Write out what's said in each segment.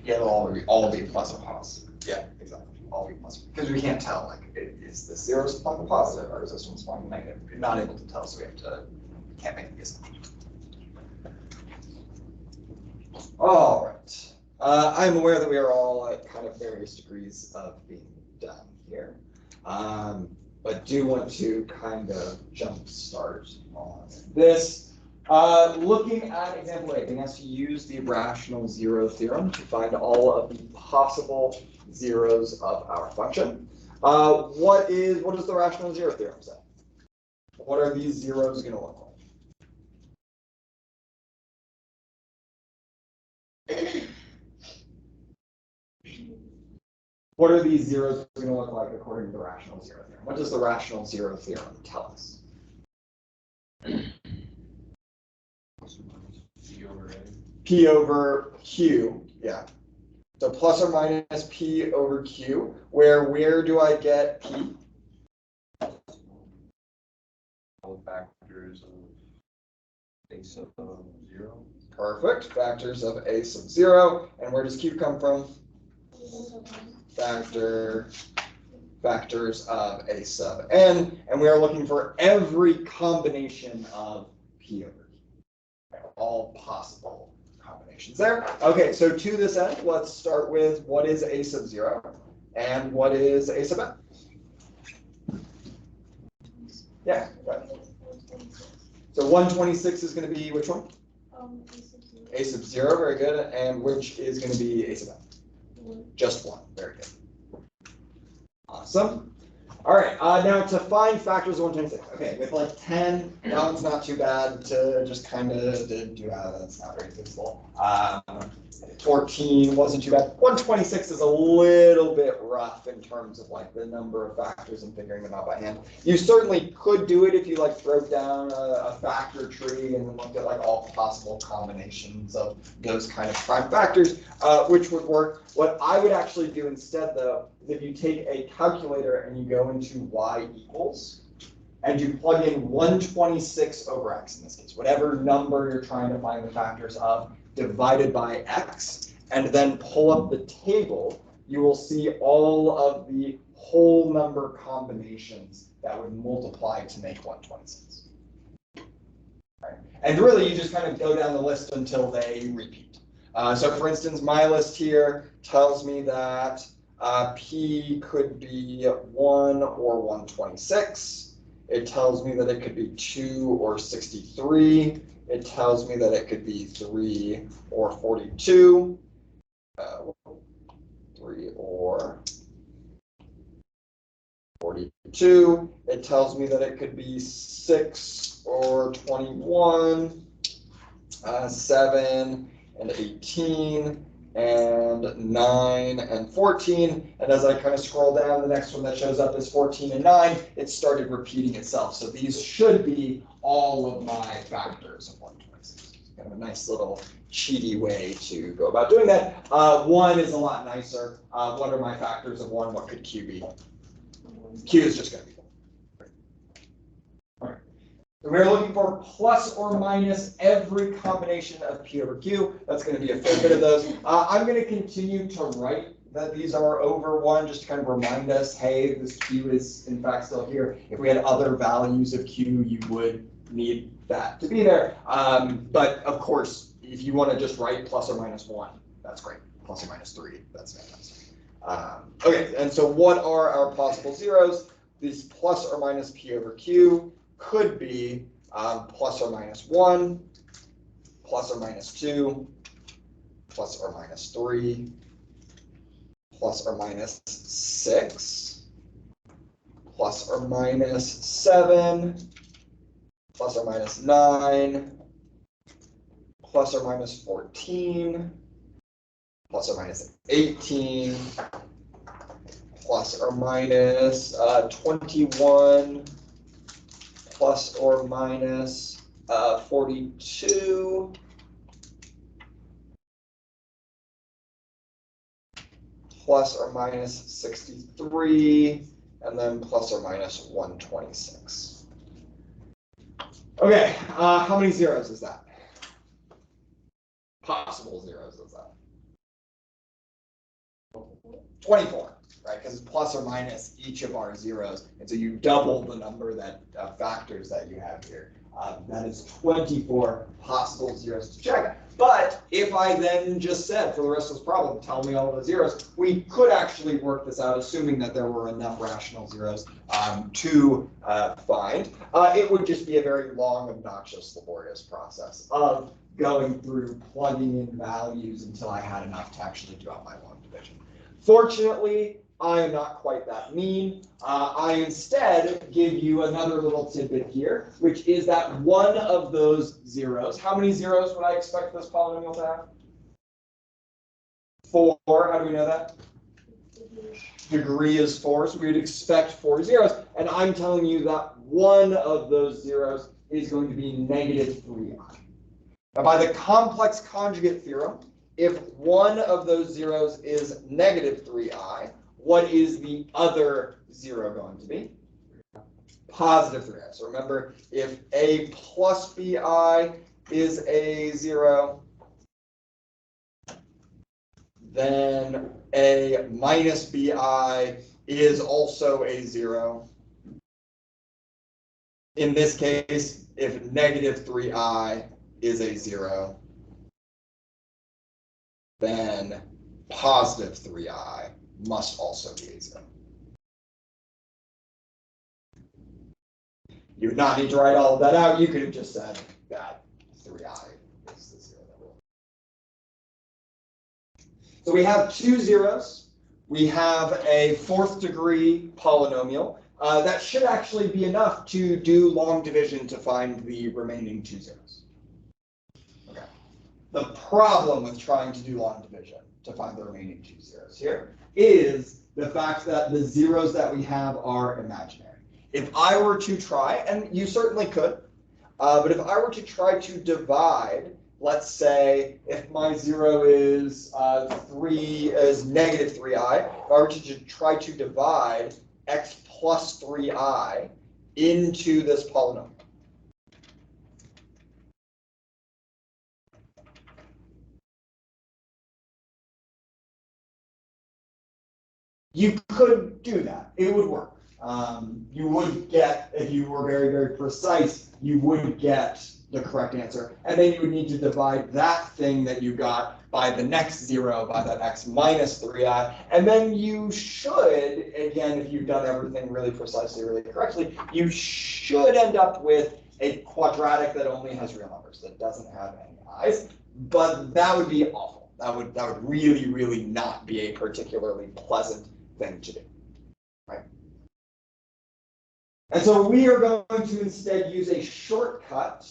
Yeah, it'll all be plus or positive. Yeah, exactly. All be plus, because we can't tell, like, is this zero responding positive or is this one responding negative? We're not able to tell, so can't make the assumption. All right. I'm aware that we are all at kind of various degrees of being done here, but do want to kind of jump start on this. Looking at example A, being asked to use the rational zero theorem to find all of the possible zeros of our function. What does the rational zero theorem say? What are these zeros going to look like? What are these zeros going to look like according to the rational zero theorem? What does the rational zero theorem tell us? P over Q, yeah. So plus or minus P over Q, where do I get P? All factors of a sub 0. Perfect, factors of a sub 0. And where does Q come from? Factors of a sub n, and we are looking for every combination of P over Q. All possible combinations there. Okay, so to this end, let's start with what is a sub 0 and what is a sub n. Yeah, right. So 126 is going to be which one? A sub 0, very good. And which is going to be a sub n? Just 1, very good. Awesome. All right, now to find factors of 126. Okay, with like 10, that one's not too bad to just kind of do that. That's not very useful. 14 wasn't too bad. 126 is a little bit rough in terms of like the number of factors and figuring them out by hand. You certainly could do it if you like wrote down a factor tree and then looked at like all possible combinations of those kind of prime factors, which would work. What I would actually do instead though, is if you take a calculator and you go into y equals, and you plug in 126 over x in this case, whatever number you're trying to find the factors of, divided by x, and then pull up the table, you will see all of the whole number combinations that would multiply to make 126. Right. And really, you just kind of go down the list until they repeat. So for instance, my list here tells me that P could be 1 or 126. It tells me that it could be 2 or 63. It tells me that it could be 3 or 42. 3 or 42. It tells me that it could be 6 or 21, 7 and 18, and 9 and 14. And as I kind of scroll down, the next one that shows up is 14 and 9. It started repeating itself. So these should be all of my factors of 126. Kind of a nice little cheaty way to go about doing that. 1 is a lot nicer. What are my factors of 1? What could Q be? Q is just going to be 1. All right. So we're looking for plus or minus every combination of P over Q. That's going to be a fair bit of those. I'm going to continue to write that these are over 1, just to kind of remind us, hey, this Q is in fact still here. If we had other values of Q, you would need that to be there. But of course, if you want to just write plus or minus 1, that's great. Plus or minus 3, that's fantastic. Okay, and so what are our possible zeros? These plus or minus P over Q could be plus or minus 1, plus or minus 2, plus or minus 3, plus or minus 6, plus or minus 7, plus or minus 9, plus or minus 14, plus or minus 18, plus or minus 21, plus or minus 42, plus or minus 63, and then plus or minus 126. Okay, how many zeros is that? Possible zeros is that? 24, right? Because it's plus or minus each of our zeros. And so you double the number that factors that you have here. That is 24 possible zeros to check. But if I then just said for the rest of this problem, tell me all the zeros, we could actually work this out, assuming that there were enough rational zeros to find. It would just be a very long, obnoxious, laborious process of going through plugging in values until I had enough to actually do out my long division. Fortunately, I am not quite that mean. I instead give you another little tidbit here, which is that one of those zeros, how many zeros would I expect this polynomial to have? 4, how do we know that? Degree is 4, so we would expect 4 zeros. And I'm telling you that one of those zeros is going to be negative 3i. Now, by the complex conjugate theorem, if one of those zeros is negative 3i, what is the other zero going to be? Positive 3i. So remember, if a plus bi is a zero, then a minus bi is also a zero. In this case, if negative 3i is a zero, then positive 3i must also be a zero. You would not need to write all of that out. You could have just said that 3i is the zero that will. So we have 2 zeros. We have a 4th degree polynomial. That should actually be enough to do long division to find the remaining 2 zeros. Okay. The problem with trying to do long division to find the remaining 2 zeros here is the fact that the zeros that we have are imaginary. If I were to try, and you certainly could, but if I were to try to divide, let's say if my zero is negative 3i, if I were to try to divide x plus 3i into this polynomial, you could do that. It would work. You would get, if you were very, very precise, you would get the correct answer. And then you would need to divide that thing that you got by the next zero, by that x minus 3i. And then you should, again, if you've done everything really precisely, really correctly, you should end up with a quadratic that only has real numbers, that doesn't have any i's. But that would be awful. That would really, really not be a particularly pleasant thing to do, right? And so we are going to instead use a shortcut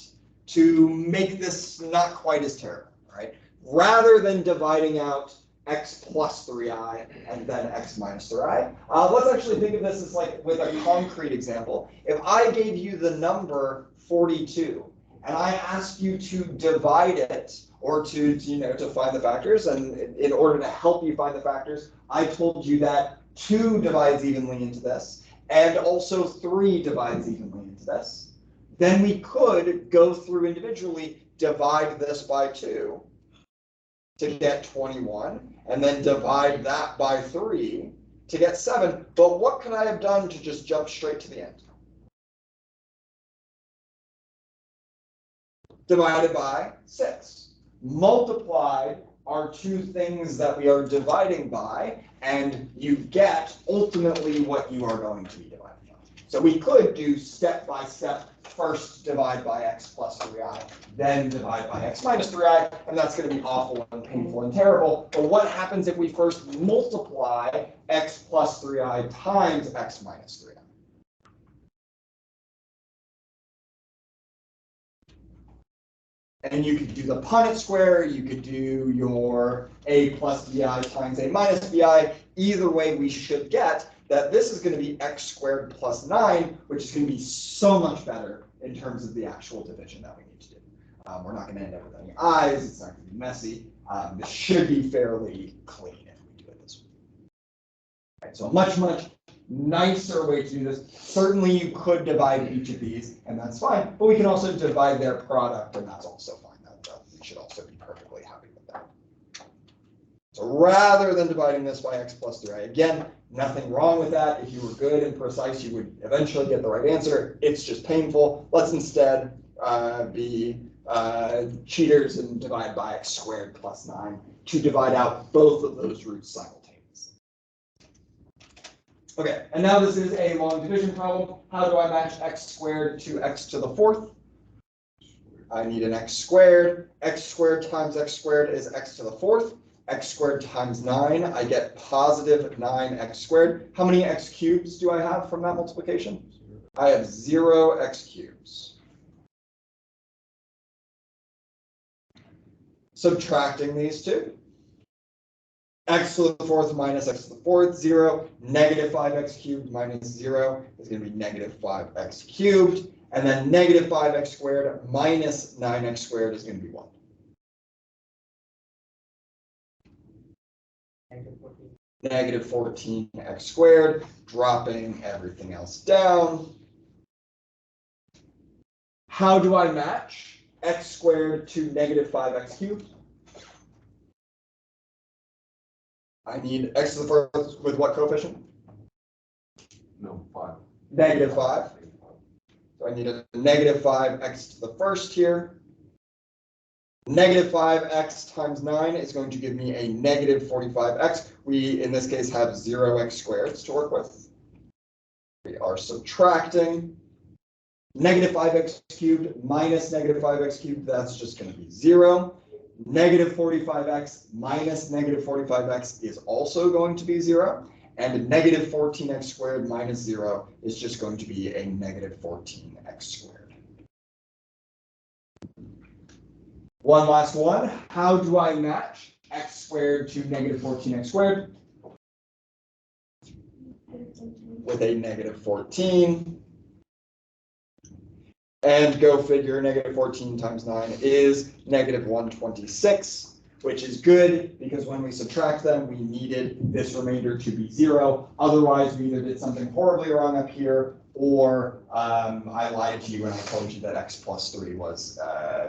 to make this not quite as terrible, right? Rather than dividing out x plus 3i and then x minus 3i, let's actually think of this as like with a concrete example. If I gave you the number 42 and I asked you to divide it or to find the factors, and in order to help you find the factors, I told you that 2 divides evenly into this, and also 3 divides evenly into this, then we could go through individually, divide this by 2 to get 21, and then divide that by 3 to get 7. But what could I have done to just jump straight to the end? Divided by 6. Multiplied are 2 things that we are dividing by, and you get ultimately what you are going to be dividing by. So we could do step by step, first divide by x plus 3i, then divide by x minus 3i, and that's going to be awful and painful and terrible. But what happens if we first multiply x plus 3i times x minus 3i? And you could do the Punnett square, you could do your a plus bi times a minus bi. Either way, we should get that this is going to be x squared plus 9, which is going to be so much better in terms of the actual division that we need to do. We're not going to end up with any i's, it's not going to be messy. This should be fairly clean if we do it this way. Right, so a much, much nicer way to do this. Certainly you could divide each of these, and that's fine, but we can also divide their product, and that's also fine. We should also be perfectly happy with that. So rather than dividing this by x plus 3, again, nothing wrong with that. If you were good and precise, you would eventually get the right answer. It's just painful. Let's instead be cheaters and divide by x squared plus 9 to divide out both of those roots simultaneously. Okay, and now this is a long division problem. How do I match x squared to x to the fourth? I need an x squared. X squared times x squared is x to the fourth. X squared times 9, I get positive 9x squared. How many x cubes do I have from that multiplication? I have 0 x cubes. Subtracting these two. X to the fourth minus x to the fourth, 0. Negative 5x cubed minus 0 is going to be negative 5x cubed. And then negative 5x squared minus 9x squared is going to be 1. Negative 14x squared, dropping everything else down. How do I match x squared to negative 5x cubed? I need x to the fourth with what coefficient? No, 5. Negative 5. So I need a negative 5x to the first here. Negative 5x times 9 is going to give me a negative 45x. We, in this case, have 0x squareds to work with. We are subtracting. Negative 5x cubed minus negative 5x cubed, that's just going to be 0. Negative 45x minus negative 45x is also going to be 0. And negative 14x squared minus 0 is just going to be a negative 14x squared. One last one. How do I match x squared to negative 14x squared? With a negative 14. And go figure, negative 14 times 9 is negative 126, which is good because when we subtract them, we needed this remainder to be 0. Otherwise, we either did something horribly wrong up here, or I lied to you and I told you that x plus 3 was,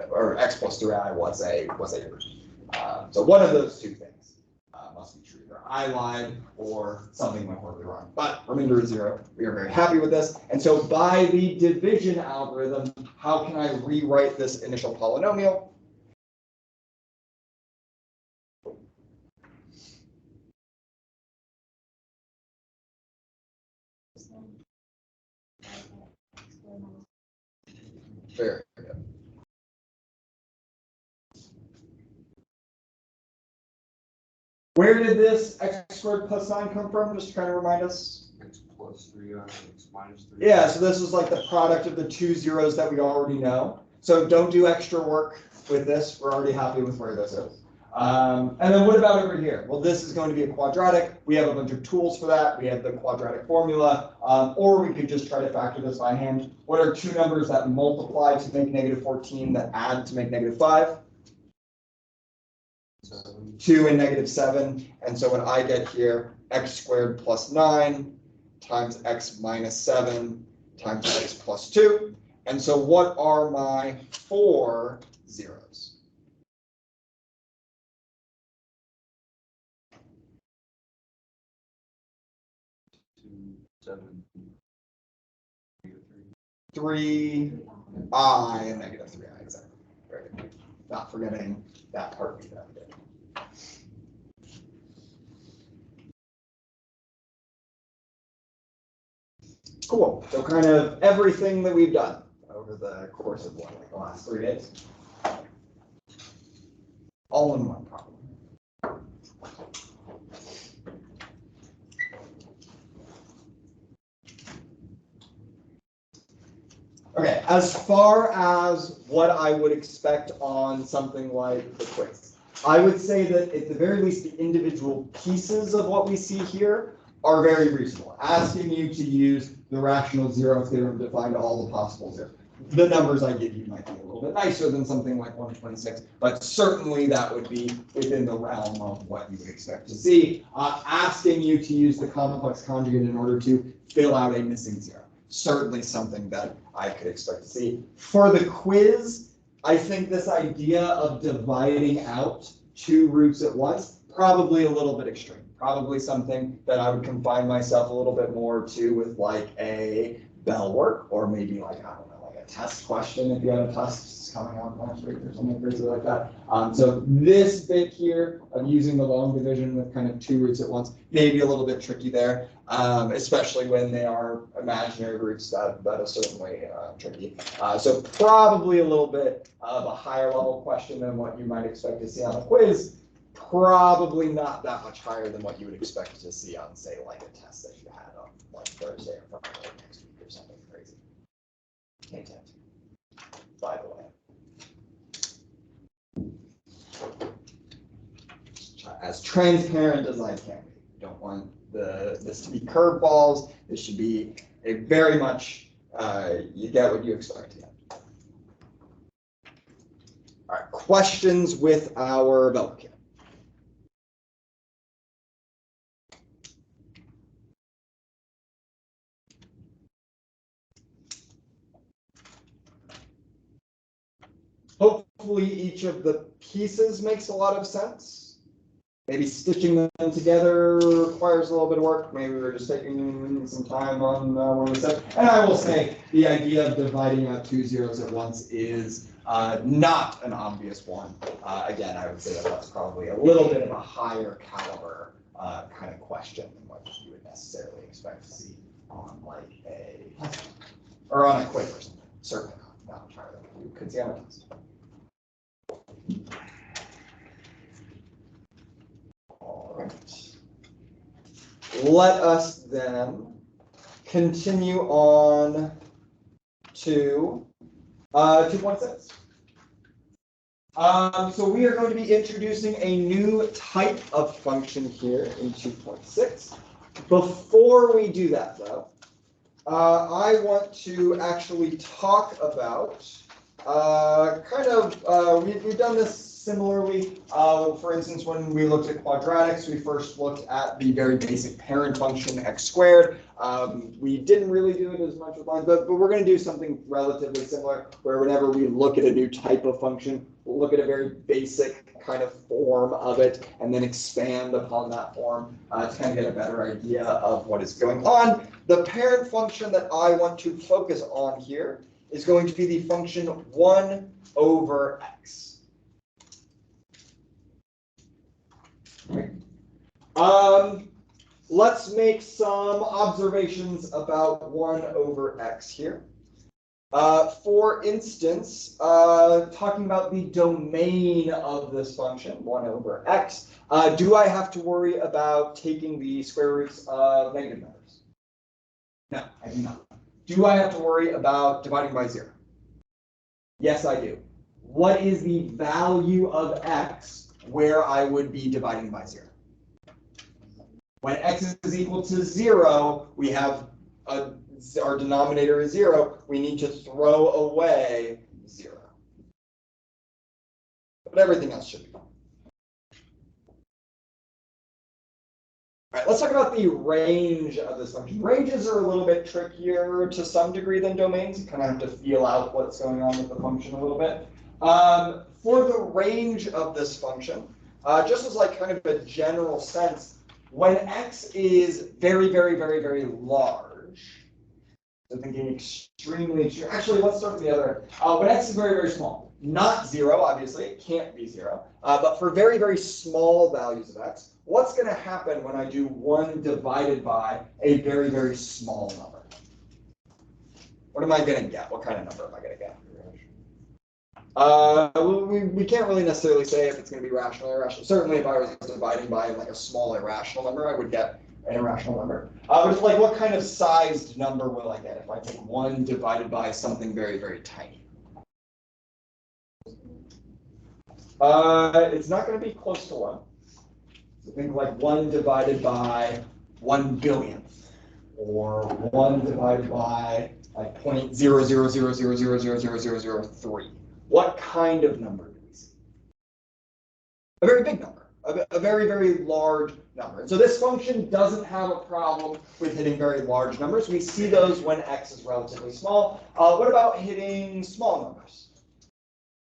or x plus 3i was a root. So one of those two things must be true. Either I lied or something went horribly wrong. But remainder is 0. We are very happy with this. And so by the division algorithm, how can I rewrite this initial polynomial? Very good. Where did this x squared plus 9 come from? Just to kind of remind us. X plus 3i, x minus 3. Yeah, so this is like the product of the two zeros that we already know. So don't do extra work with this. We're already happy with where this is. And then what about over here? Well, this is going to be a quadratic. We have a bunch of tools for that. We have the quadratic formula, or we could just try to factor this by hand. What are two numbers that multiply to make negative 14 that add to make negative 5? 7. 2 and negative 7. And so what I get here, x squared plus 9 times x minus 7 times x plus 2. And so what are my 4 zeros? 2, 7, 3i and negative 3i, exactly. Very good. Not forgetting that part we did. Cool. So kind of everything that we've done over the course of what, like the last 3 days. All in one problem. Okay, as far as what I would expect on something like the quiz, I would say that at the very least, the individual pieces of what we see here are very reasonable. Asking you to use the rational zero theorem to find all the possible zeros. The numbers I give you might be a little bit nicer than something like 126, but certainly that would be within the realm of what you would expect to see. Asking you to use the complex conjugate in order to fill out a missing zero. Certainly something that I could expect to see. For the quiz, I think this idea of dividing out two roots at once probably a little bit extreme. Probably something that I would confine myself a little bit more to with like a bell work, or maybe like, I don't know, like a test question if you had a test coming out next week or something crazy like that. So this bit here of using the long division with kind of two roots at once, maybe a little bit tricky there, especially when they are imaginary roots. That is certainly tricky. So probably a little bit of a higher level question than what you might expect to see on a quiz. Probably not that much higher than what you would expect to see on, say, like a test that you had on like Thursday or Friday next week or something crazy. Hint, hint. By the way. As transparent as I can be. You don't want this to be curveballs. This should be a very much, you get what you expect to get. All right, questions with our bell kit. Hopefully each of the pieces makes a lot of sense. Maybe stitching them together requires a little bit of work. Maybe we're just taking some time on one of the steps. And I will say the idea of dividing out two zeros at once is not an obvious one. Again, I would say that that's probably a little bit of a higher caliber kind of question than what you would necessarily expect to see on like a or on a quiz or something. Certainly not entirely what you could see on a test. All right. Let us then continue on to 2.6. So we are going to be introducing a new type of function here in 2.6. Before we do that, though, I want to actually talk about we've done this similarly. For instance, when we looked at quadratics, we first looked at the very basic parent function x squared. We didn't really do it as much with lines, but we're going to do something relatively similar, where whenever we look at a new type of function, we'll look at a very basic kind of form of it, and then expand upon that form to kind of get a better idea of what is going on. The parent function that I want to focus on here is going to be the function 1 over x. Let's make some observations about 1 over x here. For instance, talking about the domain of this function, 1 over x, do I have to worry about taking the square roots of negative numbers? No, I do not. Do I have to worry about dividing by 0? Yes, I do. What is the value of x where I would be dividing by 0? When x is equal to 0, we have our denominator is 0. We need to throw away 0. But everything else should be fine. All right, let's talk about the range of this function. Ranges are a little bit trickier to some degree than domains. You kind of have to feel out what's going on with the function a little bit. For the range of this function, just as like kind of a general sense, when x is very, very, very, very large, so thinking extremely, actually, let's start with the other. When x is very, very small, not 0, obviously, it can't be 0, but for very, very small values of x, what's going to happen when I do 1 divided by a very, very small number? What am I going to get? What kind of number am I going to get? We can't really necessarily say if it's going to be rational or irrational. Certainly, if I was dividing by like a small irrational number, I would get an irrational number. But it's like, what kind of sized number will I get if I take 1 divided by something very, very tiny? It's not going to be close to 1. So think like 1 divided by 1 billionth, or 1 divided by like 0.000000003. What kind of number do we see? A very big number, a very, very large number. And so this function doesn't have a problem with hitting very large numbers. We see those when x is relatively small. What about hitting small numbers?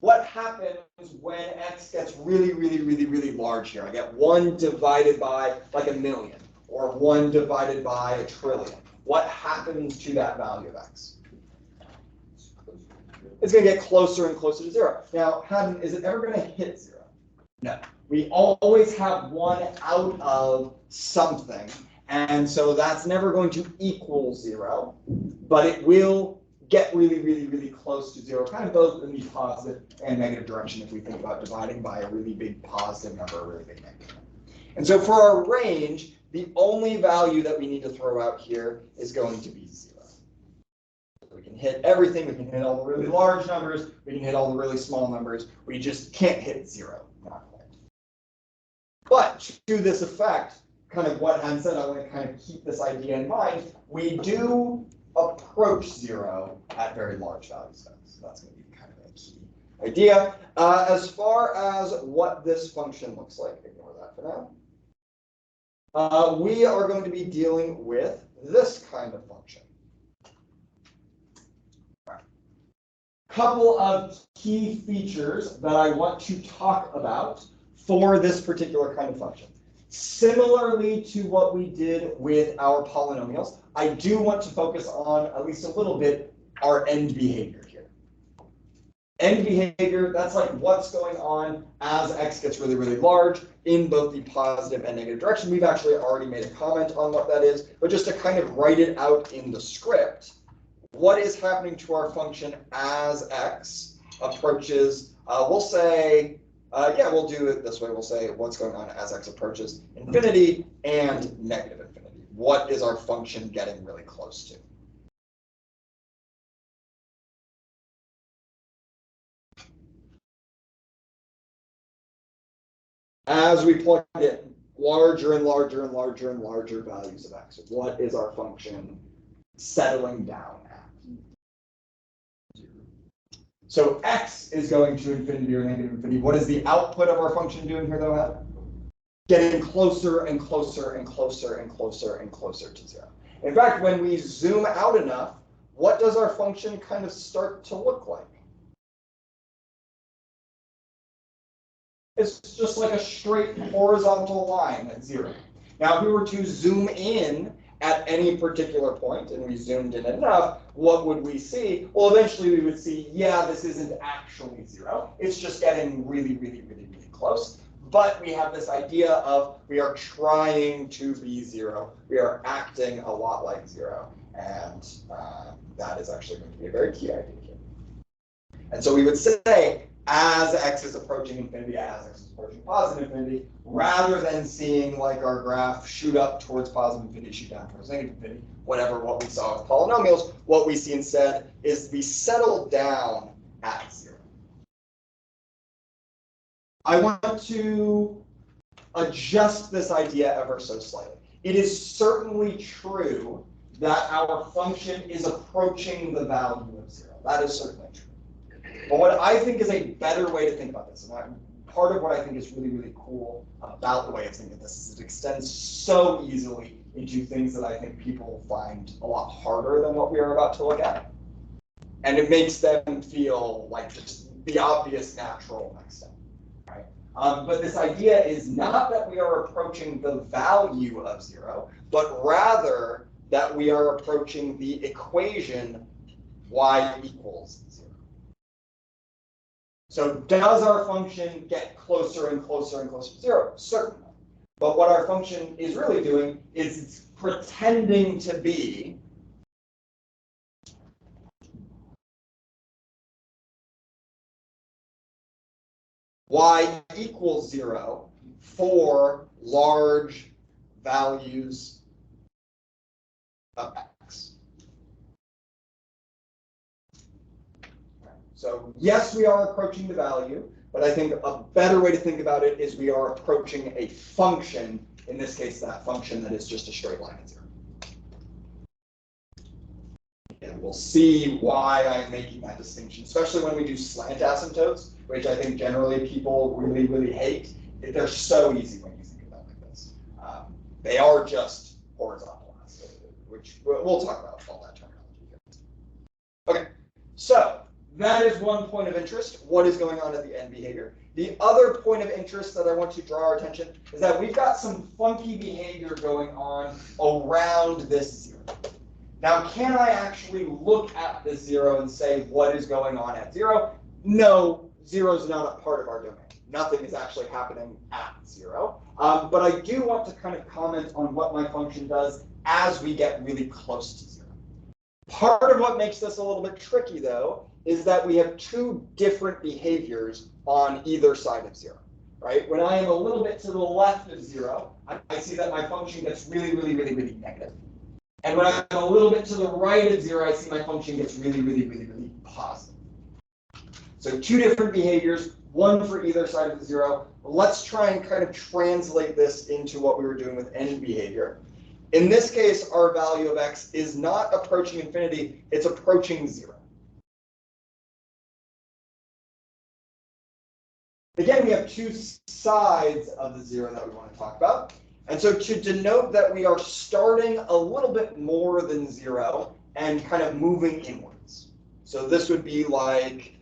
what happens when x gets really, really, really, really large here? I get 1 divided by like 1,000,000 or 1 divided by 1,000,000,000. What happens to that value of x? It's going to get closer and closer to 0. Now, is it ever going to hit 0? No. We always have 1 out of something, and so that's never going to equal 0, but it will get really, really, really close to 0, kind of both in the positive and negative direction if we think about dividing by a really big positive number, a really big negative number. And so for our range, the only value that we need to throw out here is going to be 0. We can hit everything. We can hit all the really large numbers. We can hit all the really small numbers. We just can't hit 0. Not quite. But to this effect, kind of what Han said, I want to kind of keep this idea in mind. We do approach 0 at very large values. So that's going to be kind of a key idea. As far as what this function looks like, ignore that for now. We are going to be dealing with this kind of function. Couple of key features that I want to talk about for this particular kind of function. Similarly to what we did with our polynomials, I do want to focus on, at least a little bit, our end behavior here. End behavior, that's like what's going on as x gets really, really large in both the positive and negative direction. We've actually already made a comment on what that is, but just to kind of write it out in the script, what is happening to our function as x approaches, we'll say, we'll do it this way. We'll say what's going on as x approaches infinity and negative infinity. What is our function getting really close to? As we plug in larger and larger and larger and larger values of x, what is our function settling down at? So x is going to infinity or negative infinity. What is the output of our function doing here, though, Ed? Getting closer and closer and closer and closer and closer to 0. In fact, when we zoom out enough, what does our function kind of start to look like? It's just like a straight horizontal line at 0. Now, if we were to zoom in at any particular point, and we zoomed in enough, what would we see? Well, eventually we would see, yeah, this isn't actually 0. It's just getting really, really, really, really close. But we have this idea of we are trying to be 0. We are acting a lot like 0. And that is actually going to be a very key idea here. And so we would say, as x is approaching infinity, as x is approaching positive infinity, rather than seeing like our graph shoot up towards positive infinity, shoot down towards negative infinity, whatever what we saw with polynomials, what we see instead is we settle down at 0. I want to adjust this idea ever so slightly. It is certainly true that our function is approaching the value of 0. That is certainly true. But what I think is a better way to think about this, and part of what I think is really, really cool about the way of thinking of this is it extends so easily into things that I think people find a lot harder than what we are about to look at. And it makes them feel like just the obvious natural next step. Right? But this idea is not that we are approaching the value of 0, but rather that we are approaching the equation y equals 0. So does our function get closer and closer and closer to 0? Certainly. But what our function is really doing is it's pretending to be y equals 0 for large values of x. So yes, we are approaching the value, but I think a better way to think about it is we are approaching a function, in this case, that function that is just a straight line at 0. And we'll see why I'm making that distinction, especially when we do slant asymptotes, which I think generally people really, really hate. They're so easy when you think about it like this. They are just horizontal asymptotes, which we'll talk about all that terminology here. Okay, so that is one point of interest, what is going on at the end behavior. The other point of interest that I want to draw our attention is that we've got some funky behavior going on around this zero. Now, can I actually look at this zero and say what is going on at zero? No, zero is not a part of our domain. Nothing is actually happening at zero. But I do want to kind of comment on what my function does as we get really close to zero. Part of what makes this a little bit tricky, though, is that we have two different behaviors on either side of zero, right? When I am a little bit to the left of zero, I see that my function gets really, really, really, really negative. And when I'm a little bit to the right of zero, I see my function gets really, really, really, really positive. So two different behaviors, one for either side of the zero. Let's try and kind of translate this into what we were doing with any behavior. In this case, our value of x is not approaching infinity, it's approaching zero. Again, we have two sides of the zero that we want to talk about. And so to denote that we are starting a little bit more than zero and kind of moving inwards. So this would be like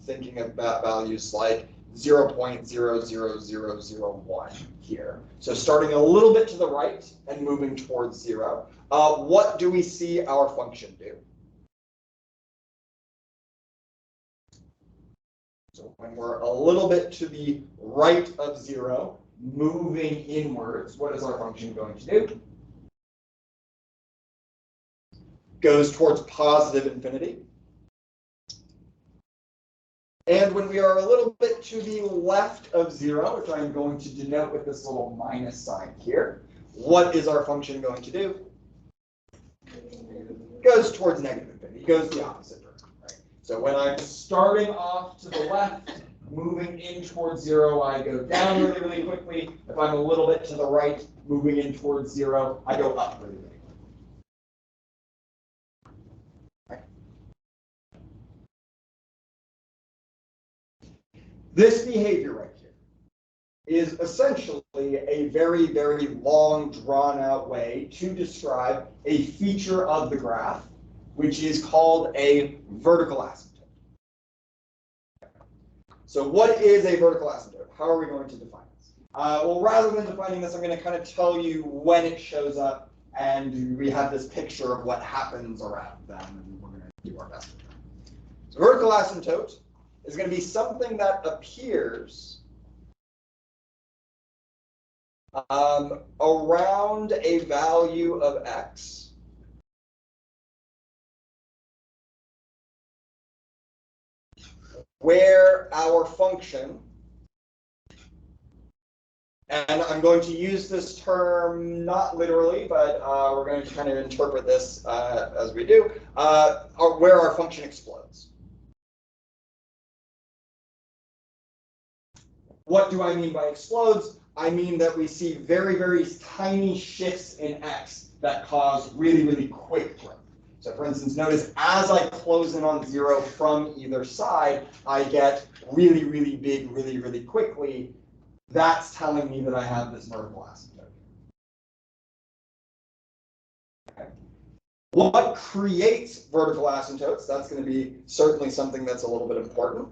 thinking about values like 0.00001 here. So starting a little bit to the right and moving towards zero. What do we see our function do? So when we're a little bit to the right of zero, moving inwards, what is our function going to do? Goes towards positive infinity. And when we are a little bit to the left of zero, which I'm going to denote with this little minus sign here, what is our function going to do? Goes towards negative infinity, goes the opposite direction, right? So when I'm starting off to the left, moving in towards zero, I go down really, really quickly. If I'm a little bit to the right, moving in towards zero, I go up really, really quickly. Right. This behavior right here is essentially a very, very long, drawn-out way to describe a feature of the graph, which is called a vertical asymptote. So what is a vertical asymptote? How are we going to define this? Well, rather than defining this, I'm going to kind of tell you when it shows up, and we have this picture of what happens around them, and we're going to do our best with that. So vertical asymptote is going to be something that appears around a value of x where our function, and I'm going to use this term not literally, but we're going to kind of interpret this as we do, where our function explodes. What do I mean by explodes? I mean that we see very, very tiny shifts in x that cause really, really quick growth. So for instance, notice as I close in on zero from either side, I get really, really big, really, really quickly. That's telling me that I have this vertical asymptote. Okay. What creates vertical asymptotes? That's going to be certainly something that's a little bit important.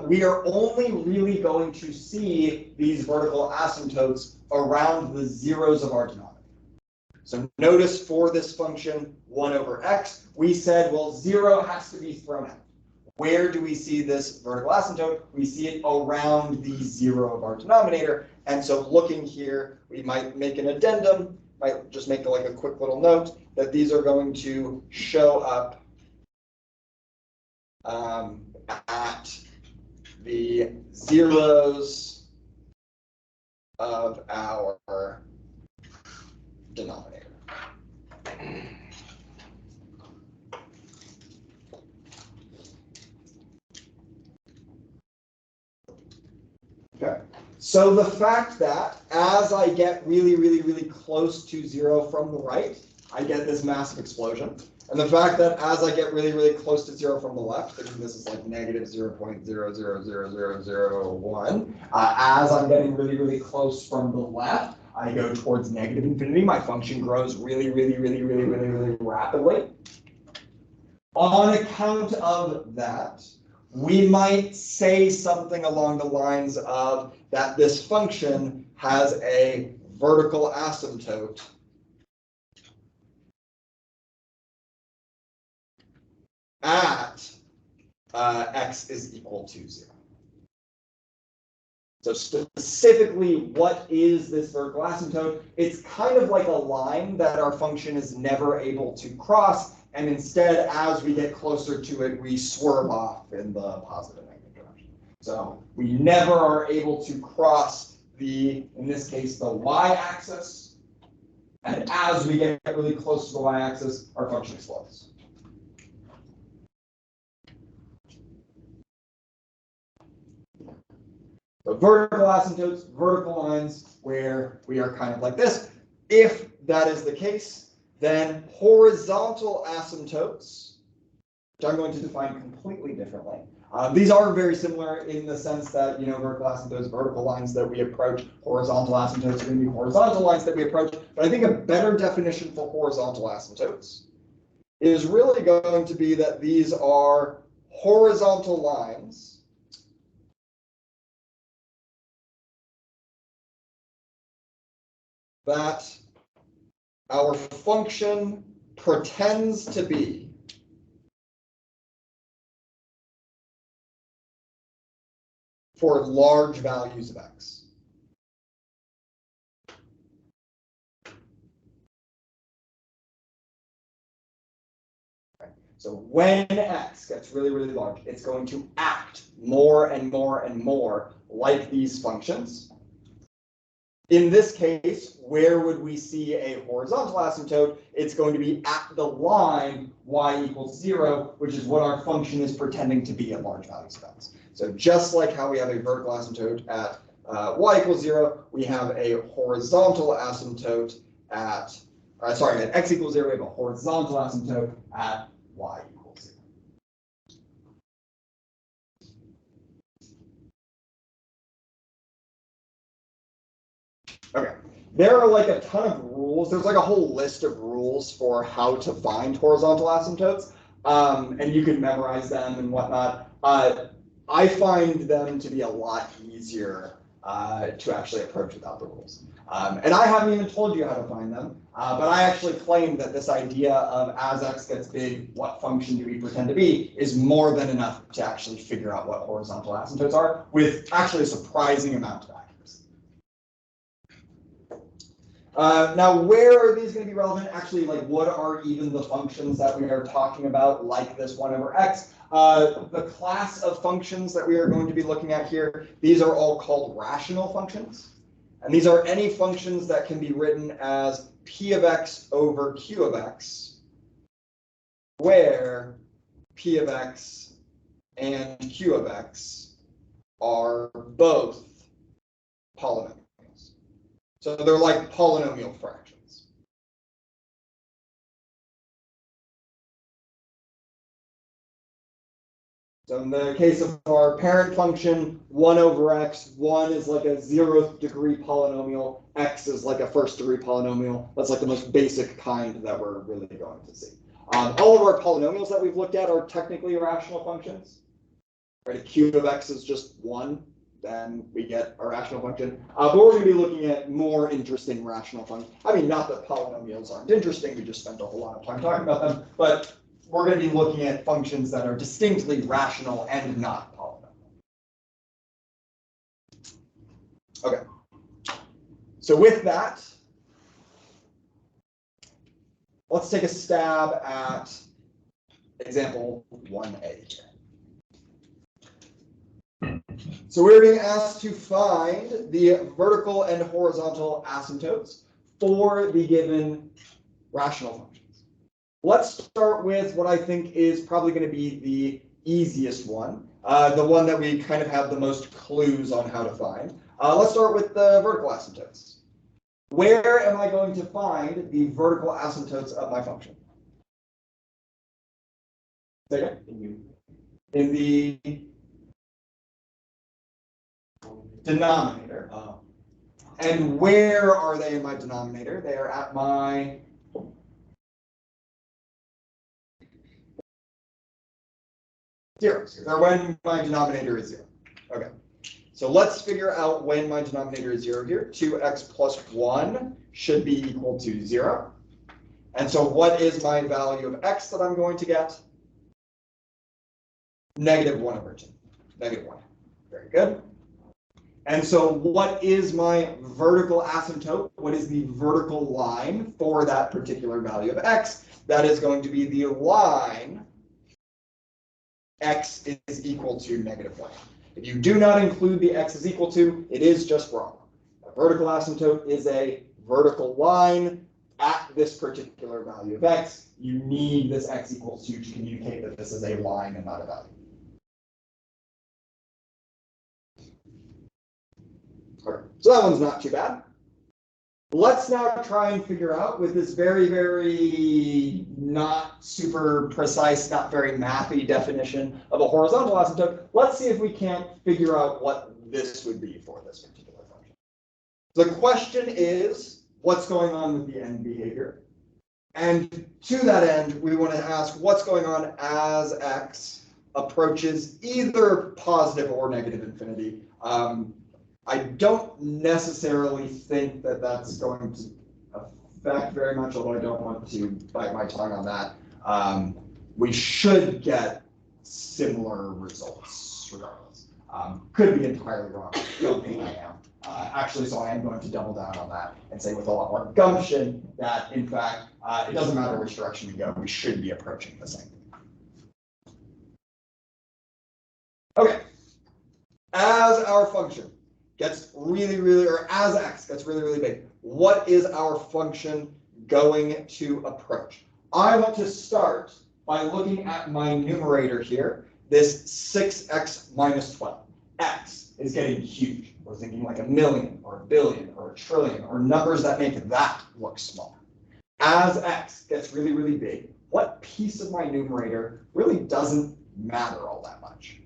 We are only really going to see these vertical asymptotes around the zeros of our denominator. So notice for this function 1 over x, we said, well, 0 has to be thrown out. Where do we see this vertical asymptote? We see it around the 0 of our denominator. And so looking here, we might make an addendum, might just make like a quick little note that these are going to show up at the zeros of our denominator. Okay. So the fact that as I get really, really, really close to 0 from the right, I get this massive explosion. And the fact that as I get really, really close to 0 from the left, thinking this is like negative 0.000001, as I'm getting really, really close from the left, I go towards negative infinity. My function grows really, really, really, really, really, really rapidly. On account of that, we might say something along the lines of that this function has a vertical asymptote at x is equal to 0. So specifically, what is this vertical asymptote? It's kind of like a line that our function is never able to cross, and instead, as we get closer to it, we swerve off in the positive and negative direction. So we never are able to cross the, in this case, the y-axis, and as we get really close to the y-axis, our function explodes. So vertical asymptotes, vertical lines where we are kind of like this. If that is the case, then horizontal asymptotes, which I'm going to define completely differently. These are very similar in the sense that, vertical asymptotes, vertical lines that we approach, horizontal asymptotes are going to be horizontal lines that we approach. But I think a better definition for horizontal asymptotes is really going to be that these are horizontal lines that our function pretends to be for large values of x. Okay. So when x gets really, really large, it's going to act more and more and more like these functions. In this case, where would we see a horizontal asymptote? It's going to be at the line y equals 0, which is what our function is pretending to be at large values of x. So just like how we have a vertical asymptote at y equals 0, we have a horizontal asymptote at, at x equals 0, we have a horizontal asymptote at y equals 0. Okay, there are like a ton of rules. There's like a whole list of rules for how to find horizontal asymptotes, and you can memorize them and whatnot. I find them to be a lot easier to actually approach without the rules. And I haven't even told you how to find them, but I actually claim that this idea of as x gets big, what function do we pretend to be, is more than enough to actually figure out what horizontal asymptotes are with actually a surprising amount of accuracy. Now, where are these going to be relevant? Actually, like, what are even the functions that we are talking about, like this 1 over x? The class of functions that we are going to be looking at here, these are all called rational functions. And these are any functions that can be written as p of x over q of x, where p of x and q of x are both polynomials. So they're like polynomial fractions. So in the case of our parent function, 1 over x, 1 is like a 0th degree polynomial, x is like a 1st degree polynomial. That's like the most basic kind that we're really going to see. All of our polynomials that we've looked at are technically rational functions. Right? A cube of x is just 1. Then we get a rational function. But we're going to be looking at more interesting rational functions. I mean, not that polynomials aren't interesting. We just spent a whole lot of time talking about them. But we're going to be looking at functions that are distinctly rational and not polynomial. Okay. So with that, let's take a stab at example 1a here. So we're being asked to find the vertical and horizontal asymptotes for the given rational functions. Let's start with what I think is probably going to be the easiest one, the one that we kind of have the most clues on how to find. Let's start with the vertical asymptotes. Where am I going to find the vertical asymptotes of my function? Say again? In the denominator. And where are they in my denominator? They are at my 0. Or when my denominator is 0. Okay. So let's figure out when my denominator is 0 here. 2x plus 1 should be equal to 0. And so what is my value of x that I'm going to get? Negative 1 over 2. Negative 1. Very good. And so what is my vertical asymptote? What is the vertical line for that particular value of x? That is going to be the line x is equal to negative 1. If you do not include the x is equal to, it is just wrong. A vertical asymptote is a vertical line at this particular value of x. You need this x equals 2 to communicate that this is a line and not a value. Okay, so that one's not too bad. Let's now try and figure out with this very, very not super precise, not very mathy definition of a horizontal asymptote. Let's see if we can't figure out what this would be for this particular function. The question is, what's going on with the end behavior? And to that end, we want to ask what's going on as x approaches either positive or negative infinity. I don't necessarily think that that's going to affect very much, although I don't want to bite my tongue on that. We should get similar results regardless. Could be entirely wrong. Don't think I am. Actually, so I am going to double down on that and say with a lot more gumption that, in fact, it doesn't matter which direction we go, we should be approaching the same. Okay. As our function gets really, or as x gets really big, what is our function going to approach? I want to start by looking at my numerator here, this 6x minus 12. X is getting huge. We're thinking like a million, or a billion, or a trillion, or numbers that make that look small. As x gets really big, what piece of my numerator really doesn't matter all that much?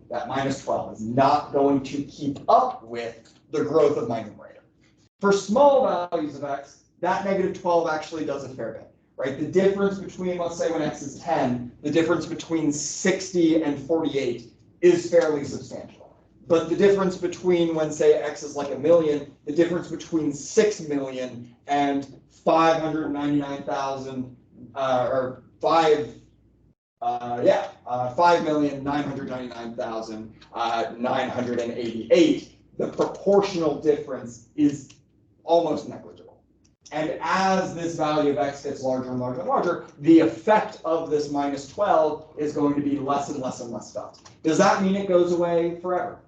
That minus 12 is not going to keep up with the growth of my numerator. For small values of x, that negative 12 actually does a fair bit, right? The difference between, let's say when x is 10, the difference between 60 and 48 is fairly substantial. But the difference between when, say, x is like a million, the difference between 6 million and 599,000, or 5,999,988, the proportional difference is almost negligible. And as this value of x gets larger and larger and larger, the effect of this minus 12 is going to be less and less and less felt. Does that mean it goes away forever?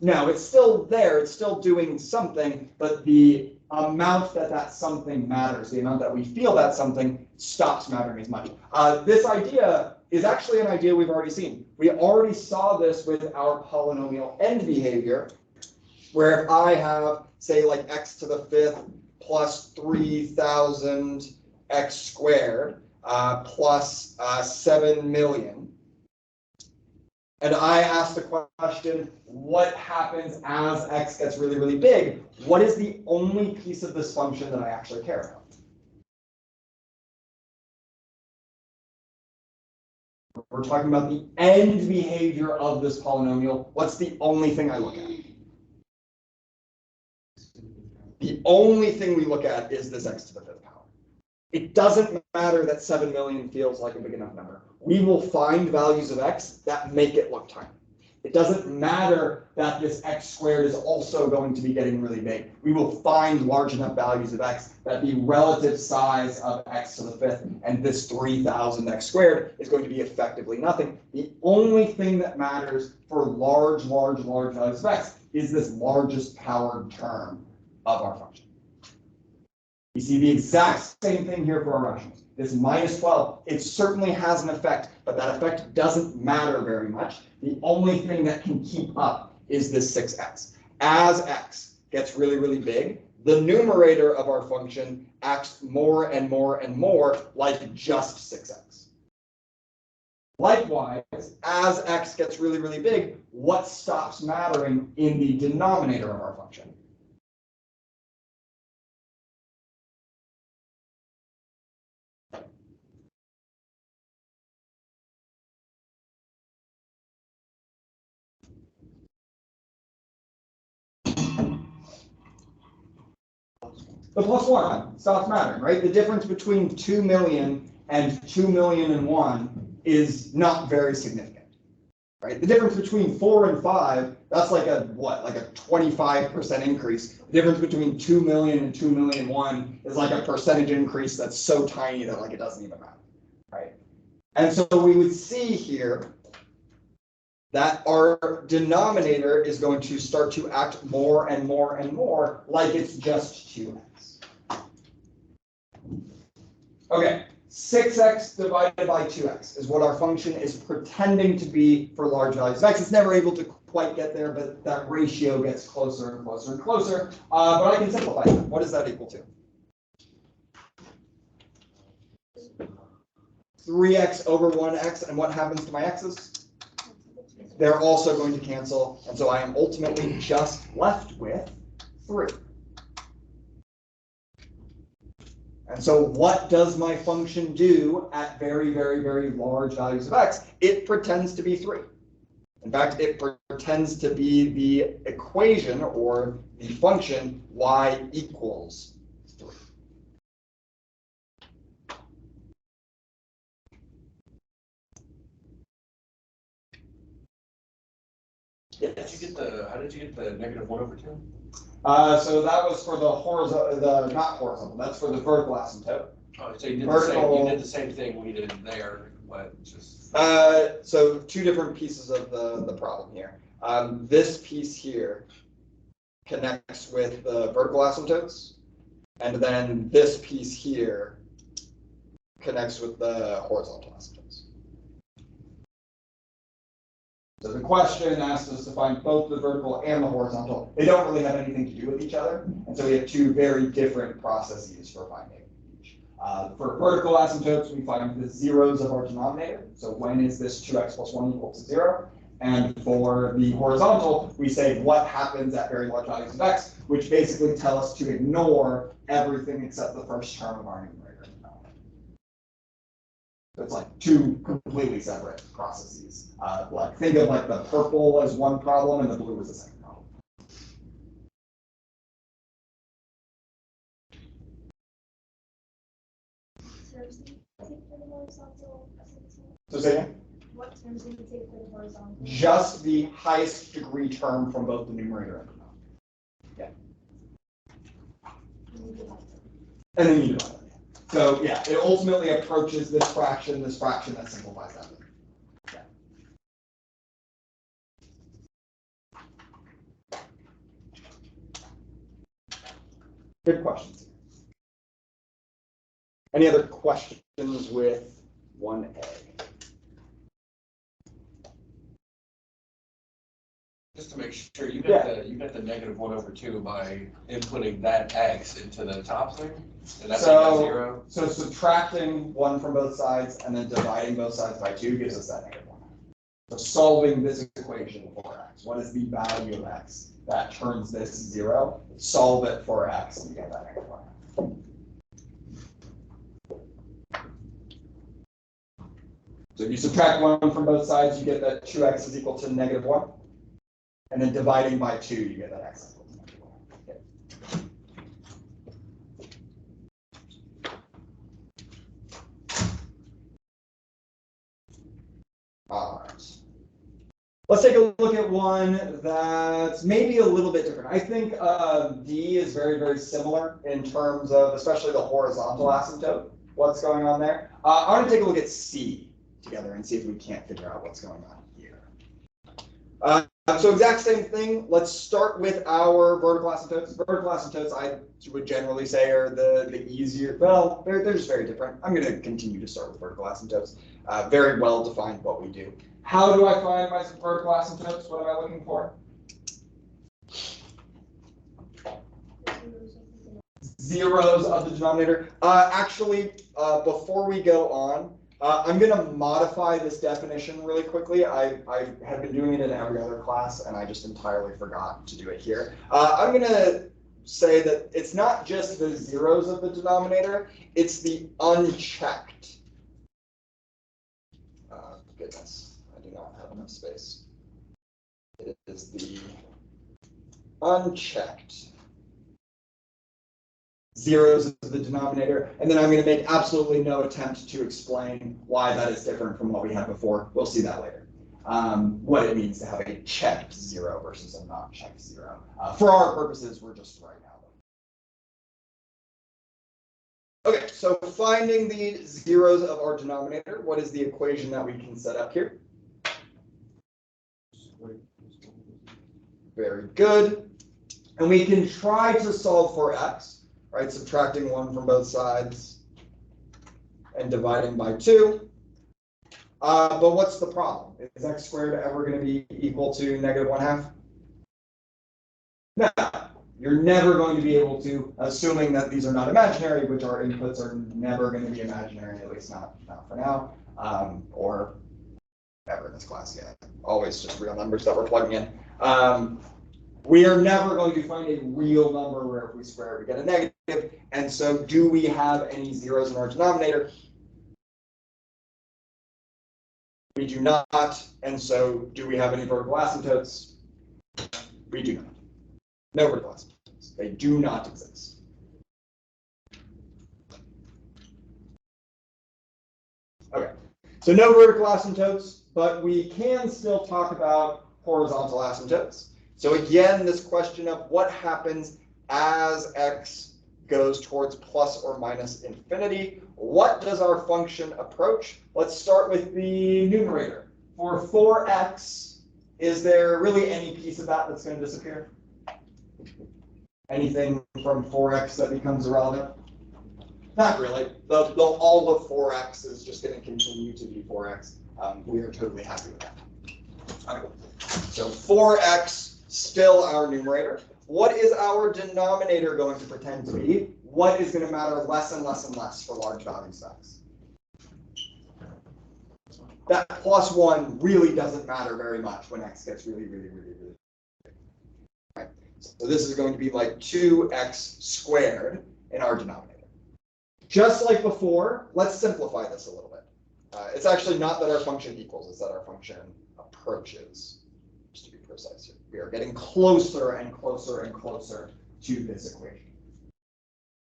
No, it's still there, it's still doing something, but the amount that something matters, the amount that we feel that something stops mattering as much. This idea is actually an idea we've already seen. We already saw this with our polynomial end behavior, where if I have, say, like x to the 5th plus 3,000 x squared plus 7 million, and I ask the question, what happens as x gets really big? What is the only piece of this function that I actually care about? We're talking about the end behavior of this polynomial. What's the only thing I look at? The only thing we look at is this x to the 5th power. It doesn't matter that 7 million feels like a big enough number. We will find values of x that make it look tiny. It doesn't matter that this x squared is also going to be getting really big. We will find large enough values of x that the relative size of x to the 5th and this 3,000 x squared is going to be effectively nothing. The only thing that matters for large values of x is this largest powered term of our function. You see the exact same thing here for our rationals. This minus 12, it certainly has an effect, but that effect doesn't matter very much. The only thing that can keep up is this 6x. As x gets really big, the numerator of our function acts more and more like just 6x. Likewise, as x gets really big, what stops mattering in the denominator of our function? The plus 1 stops mattering, right? The difference between 2 million and 2,000,001 is not very significant, right? The difference between 4 and 5, that's like a, what, like a 25% increase. The difference between 2 million and 2,000,001 is like a percentage increase that's so tiny that like it doesn't even matter, right? And so we would see here that our denominator is going to start to act more and more and more like it's just 2x. Okay, 6x divided by 2x is what our function is pretending to be for large values of x. It's never able to quite get there, but that ratio gets closer and closer and closer. But I can simplify that. What is that equal to? 3x over 1x, and what happens to my x's? They're also going to cancel, and so I am ultimately just left with 3. And so what does my function do at very, very, very large values of x? It pretends to be 3. In fact, it pretends to be the equation or the function y equals 3. Yes. How did you get the negative 1 over 2? So that was for the horizontal, not horizontal, that's for the vertical asymptote. Oh, so you did the same thing we did there, but just. So 2 different pieces of the problem here. This piece here connects with the vertical asymptotes, and then this piece here connects with the horizontal asymptotes. So the question asked us to find both the vertical and the horizontal. They don't really have anything to do with each other, and so we have 2 very different processes for finding each. For vertical asymptotes, we find the zeros of our denominator. So when is this 2x plus 1 equal to 0? And for the horizontal, we say what happens at very large values of x, which basically tell us to ignore everything except the first term of our numerator and denominator. So it's like 2 completely separate processes. Like think of like the purple as one problem and the blue as the second problem. So say again? What terms do you take for the horizontal? Just the highest degree term from both the numerator and denominator. Yeah. And then you divide them. So yeah, it ultimately approaches this fraction that simplifies that. Yeah. Good questions. Any other questions with 1a? Just to make sure, you got the negative 1 over 2 by inputting that x into the top thing, and that's So 0. So subtracting 1 from both sides and then dividing both sides by 2 gives us that negative 1. So solving this equation for x, what is the value of x that turns this 0? Solve it for x and you get that negative 1. So if you subtract 1 from both sides, you get that 2x is equal to negative 1. And then dividing by 2, you get that x equals negative 1. Okay. All right. Let's take a look at one that's maybe a little bit different. I think D is very, very similar in terms of especially the horizontal asymptote, what's going on there. I want to take a look at C together and see if we can't figure out what's going on here. So exact same thing. Let's start with our vertical asymptotes. Vertical asymptotes, I would generally say, are the easier. Well, they're just very different. I'm going to continue to start with vertical asymptotes. Very well defined what we do. How do I find my vertical asymptotes? What am I looking for? Zeros of the denominator. Actually, before we go on, I'm going to modify this definition really quickly. I have been doing it in every other class, and I just entirely forgot to do it here. I'm going to say that it's not just the zeros of the denominator, it's the unchecked. Goodness, I do not have enough space. It is the unchecked zeros is the denominator, and then I'm going to make absolutely no attempt to explain why that is different from what we had before. We'll see that later. What it means to have a checked zero versus a not checked zero. For our purposes, we're just right now. Okay, so finding the zeros of our denominator, what is the equation that we can set up here? Very good. And we can try to solve for x, right? Subtracting 1 from both sides and dividing by 2. But what's the problem? Is x squared ever going to be equal to -1/2? No, you're never going to be able to, assuming that these are not imaginary, which our inputs are never going to be imaginary, at least not for now, or ever in this class yet. Always just real numbers that we're plugging in. We are never going to find a real number where if we square it, we get a negative. And so do we have any zeros in our denominator? We do not. And so do we have any vertical asymptotes? We do not. No vertical asymptotes. They do not exist. Okay. So no vertical asymptotes, but we can still talk about horizontal asymptotes. So again, this question of what happens as x goes towards plus or minus infinity. What does our function approach? Let's start with the numerator. For 4x, is there really any piece of that that's going to disappear? Anything from 4x that becomes irrelevant? Not really. All of 4x is just going to continue to be 4x. We are totally happy with that. Okay. So 4x, still our numerator. What is our denominator going to pretend to be? What is going to matter less and less and less for large values of x? That +1 really doesn't matter very much when x gets really big. Right? So this is going to be like 2x squared in our denominator. Just like before, let's simplify this a little bit. It's actually not that our function equals, it's that our function approaches, just to be precise here. We are getting closer and closer and closer to this equation.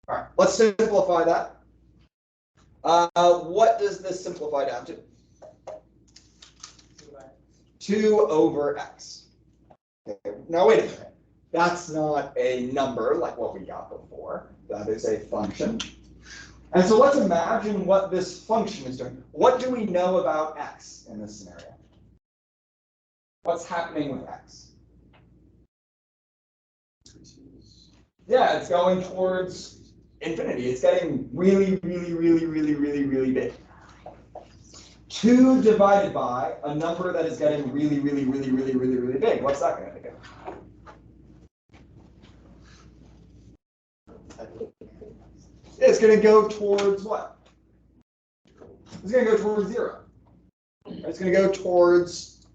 All right, let's simplify that. What does this simplify down to? 2 over x. Okay. Now wait a minute. That's not a number like what we got before. That is a function. And so let's imagine what this function is doing. What do we know about x in this scenario? What's happening with x? Yeah, it's going towards infinity. It's getting really big. 2 divided by a number that is getting really big. What's that going to do? It's going to go towards what? It's going to go towards 0. It's going to go towards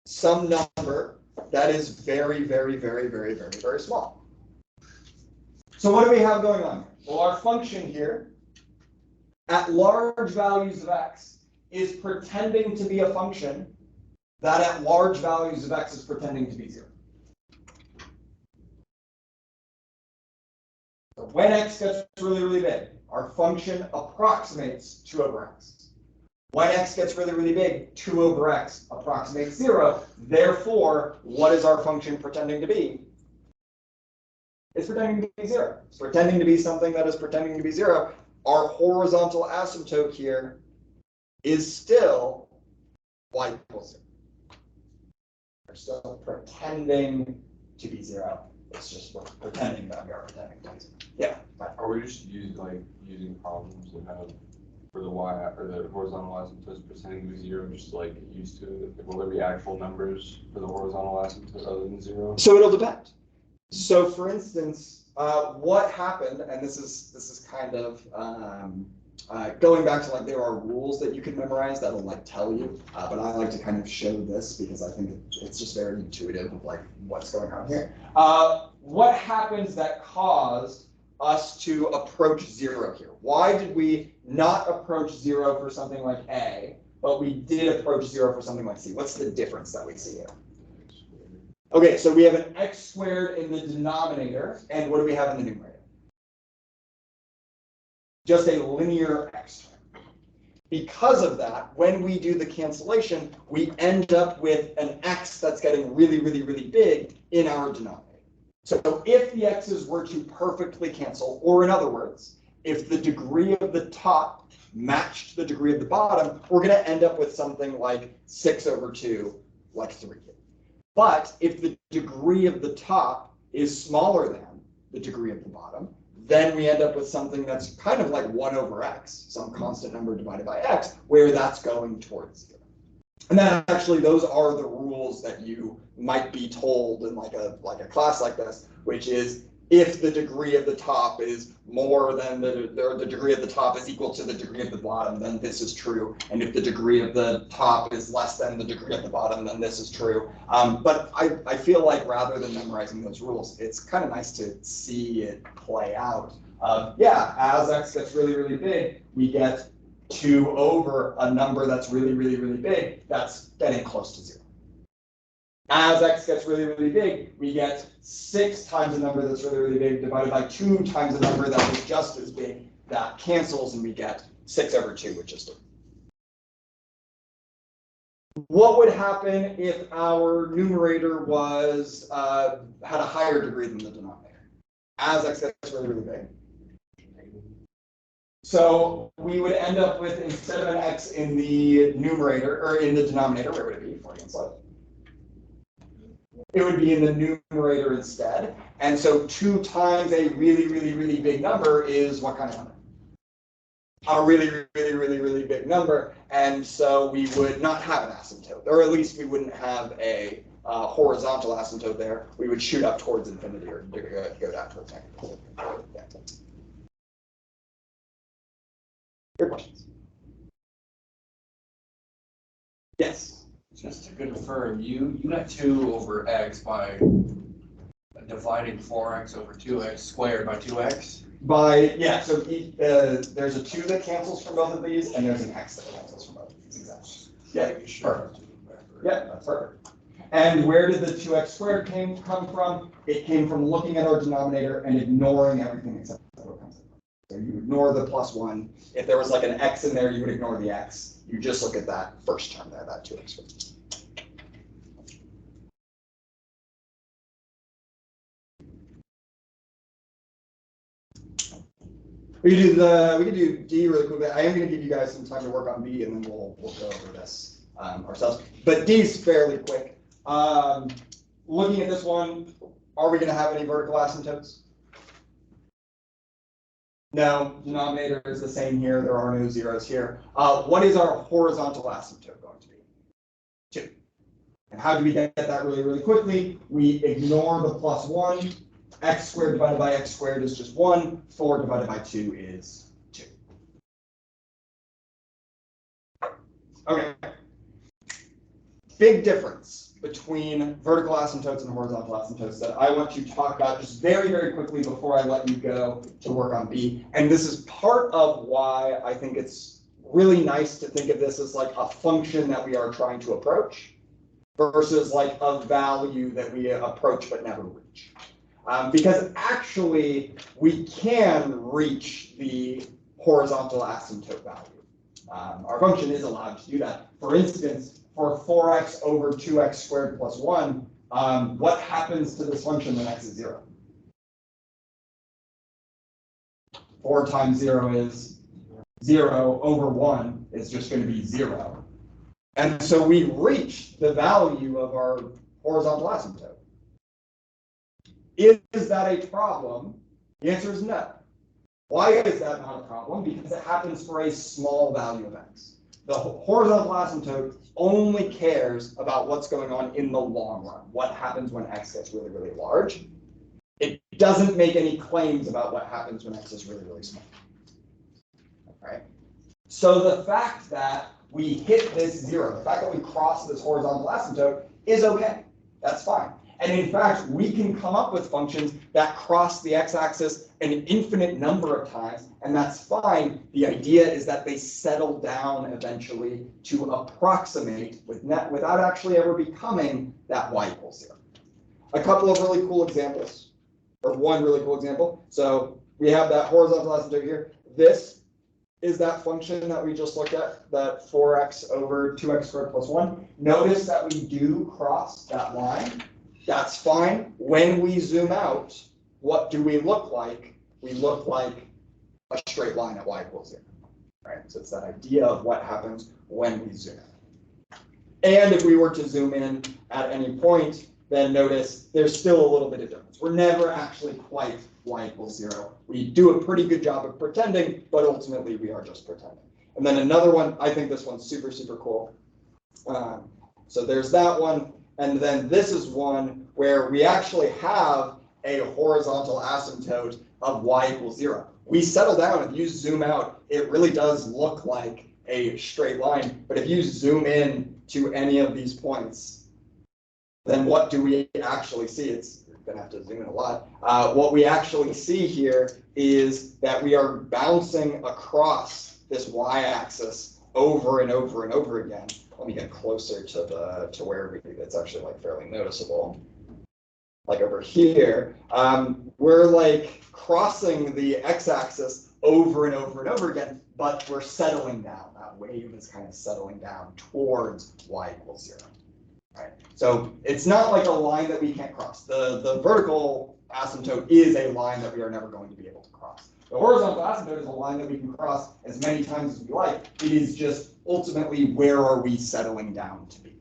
some number that is very small. So what do we have going on here? Well, our function here at large values of x is pretending to be a function that at large values of x is pretending to be 0. So when x gets really big, our function approximates 2 over x. When x gets really big, 2 over x approximates 0. Therefore, what is our function pretending to be? It's pretending to be 0. It's pretending to be something that is pretending to be 0. Our horizontal asymptote here is still y equals 0. We're still pretending to be 0. It's just we're pretending that we are pretending to be 0. Yeah. Are we just using problems that have for the y or the horizontal asymptotes pretending to be 0, just like get used to it? Will there be actual numbers for the horizontal asymptote other than 0? So it'll depend. So for instance, what happened, and this is kind of going back to like there are rules that you can memorize that'll like tell you, but I like to kind of show this because I think it's just very intuitive of like what's going on here. What happens that caused us to approach 0 here? Why did we not approach 0 for something like A, but we did approach 0 for something like C? What's the difference that we see here? Okay, so we have an x squared in the denominator, and what do we have in the numerator? just a linear x term. Because of that, when we do the cancellation, we end up with an x that's getting really, really, really big in our denominator. So if the x's were to perfectly cancel, or in other words, if the degree of the top matched the degree of the bottom, we're going to end up with something like 6 over 2, like 3. But if the degree of the top is smaller than the degree of the bottom, then we end up with something that's kind of like 1 over x, some constant number divided by x, where that's going towards 0. And then actually, those are the rules that you might be told in like a class like this, which is if the degree of the top is more than the degree of the top is equal to the degree of the bottom, then this is true. And if the degree of the top is less than the degree of the bottom, then this is true. But I feel like rather than memorizing those rules, it's kind of nice to see it play out. Yeah, as x gets really, really big, we get 2 over a number that's really, really, really big, that's getting close to 0. As x gets really, really big, we get 6 times a number that's really, really big divided by 2 times a number that is just as big. That cancels, and we get 6 over 2, which is 3. What would happen if our numerator was had a higher degree than the denominator? As x gets really, really big. So we would end up with, instead of an x in the numerator, or in the denominator, where would it be? 40 and slide. It would be in the numerator instead. And so 2 times a really, really, really big number is what kind of number? A really, really, really, really big number. And so we would not have an asymptote, or at least we wouldn't have a horizontal asymptote there. We would shoot up towards infinity or go down towards negative. Yeah. Your questions? Yes. Just to confirm, you got 2 over x by dividing 4x over 2x squared by 2x? Yeah, so there's a 2 that cancels from both of these, and there's an x that cancels from both of these. Exactly. Yeah, perfect. Yeah, that's perfect. And where did the 2x squared come from? It came from looking at our denominator and ignoring everything except what comes in. So you ignore the plus 1. If there was like an x in there, you would ignore the x. You just look at that first term there, that 2x squared. We can do D really quickly. I am going to give you guys some time to work on B, and then we'll go over this ourselves. But D is fairly quick. Looking at this one, are we going to have any vertical asymptotes? No, denominator is the same here. There are no zeros here. What is our horizontal asymptote going to be? 2. And how do we get that really, really quickly? We ignore the plus 1. X squared divided by x squared is just 1. 4 divided by 2 is 2. Okay. Big difference between vertical asymptotes and horizontal asymptotes that I want to talk about just very, very quickly before I let you go to work on B. And this is part of why I think it's really nice to think of this as like a function that we are trying to approach versus like a value that we approach but never reach. Because actually, we can reach the horizontal asymptote value. Our function is allowed to do that. For instance, for 4x over 2x squared plus 1, what happens to this function when x is 0? 4 times 0 is 0 over 1 is just going to be 0. And so we reach the value of our horizontal asymptote. Is that a problem? The answer is no. Why is that not a problem? Because it happens for a small value of x. The horizontal asymptote only cares about what's going on in the long run, what happens when x gets really, really large. It doesn't make any claims about what happens when x is really, really small. Right? So the fact that we hit this 0, the fact that we cross this horizontal asymptote is okay. That's fine. And in fact, we can come up with functions that cross the x-axis an infinite number of times, and that's fine. The idea is that they settle down eventually to approximate without actually ever becoming that y equals 0. A couple of really cool examples, or one really cool example. So we have that horizontal asymptote here. this is that function that we just looked at, that 4x over 2x squared plus 1. Notice that we do cross that line. That's fine. When we zoom out, what do we look like? We look like a straight line at y equals 0. Right? So it's that idea of what happens when we zoom in. And if we were to zoom in at any point, then notice there's still a little bit of difference. We're never actually quite y equals 0. We do a pretty good job of pretending, but ultimately we are just pretending. And then another one, I think this one's super, super cool. So there's that one. And then this is one where we actually have a horizontal asymptote of y equals 0. We settle down, if you zoom out, it really does look like a straight line. But if you zoom in to any of these points, then what do we actually see? You're going to have to zoom in a lot. What we actually see here is that we are bouncing across this y-axis over and over and over again. Let me get closer to where it's actually like fairly noticeable. Like over here, we're like crossing the x-axis over and over and over again, but we're settling down. That wave is kind of settling down towards y equals 0. Right? So it's not like a line that we can't cross. The vertical asymptote is a line that we are never going to be able to cross. The horizontal asymptote is a line that we can cross as many times as we like. It is just ultimately where are we settling down to be.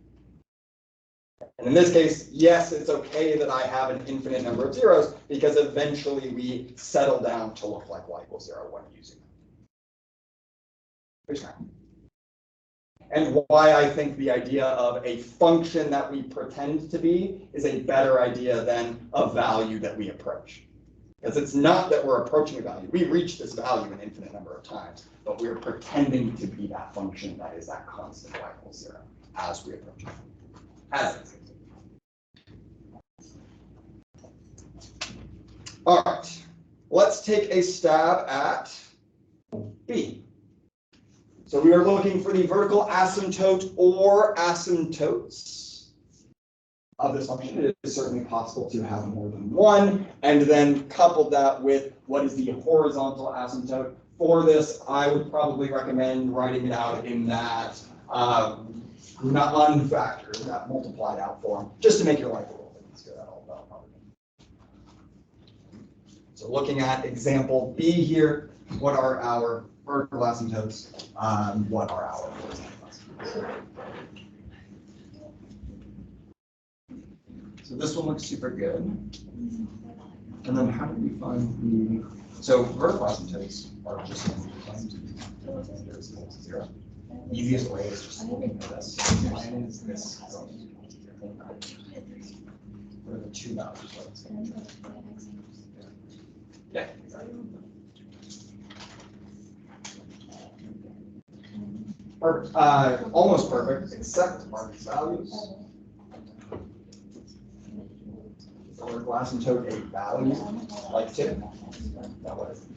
And in this case, yes, it's okay that I have an infinite number of zeros because eventually we settle down to look like y equals 0 when using it. And why I think the idea of a function that we pretend to be is a better idea than a value that we approach. Because it's not that we're approaching a value. We reach this value an infinite number of times, but we're pretending to be that function that is that constant y equals 0 as we approach it. As it is. All right, let's take a stab at B. So we are looking for the vertical asymptote or asymptotes of this function. It is certainly possible to have more than one, and then couple that with what is the horizontal asymptote. For this, I would probably recommend writing it out in that not unfactored, that multiplied out form, just to make your life a little bit easier. That'll probably. So looking at example B here, what are our vertical asymptotes? What are our horizontal asymptotes? So this one looks super good. And then how do we find the, so vertical asymptotes are just there's equal to 0. The easiest way is just looking at this. This what are the two values? Yeah, exactly. Perfect. Almost perfect, except are these values. The vertical asymptote a value, like 2. Now what is it?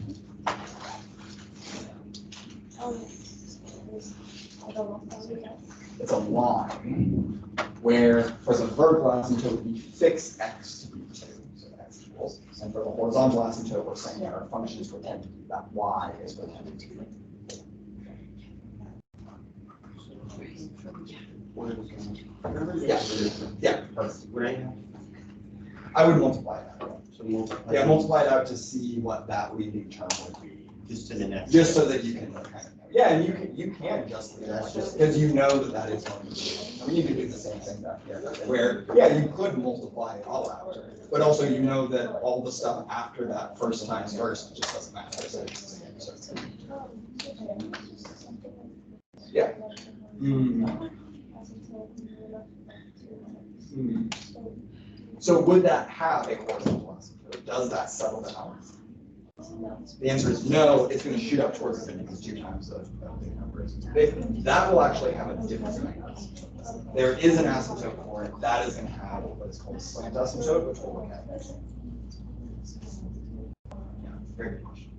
It's a line where for the vertical asymptote we fix x to be 2, so x equals. And for the horizontal asymptote, we're saying that our function is pretending to be that y is pretending to be. Yeah, yeah, perfect. I would multiply it out. So multiply it out to see what that leading term would be. Just to the next. Just so that you can kind of know. Yeah, and you can just leave that just because you know that is going to be. I mean, you could do the same thing back here, where yeah, you could multiply it all out, but also you know that all the stuff after that first times first just doesn't matter. So yeah. So would that have a horizontal asymptote? Does that settle down? The answer is no. It's going to shoot up towards the because 2 times the big number is big. That will actually have a different kind of asymptote. There is an asymptote for it. That is going to have what is called a slant asymptote, which we'll look at next. Yeah, very good question.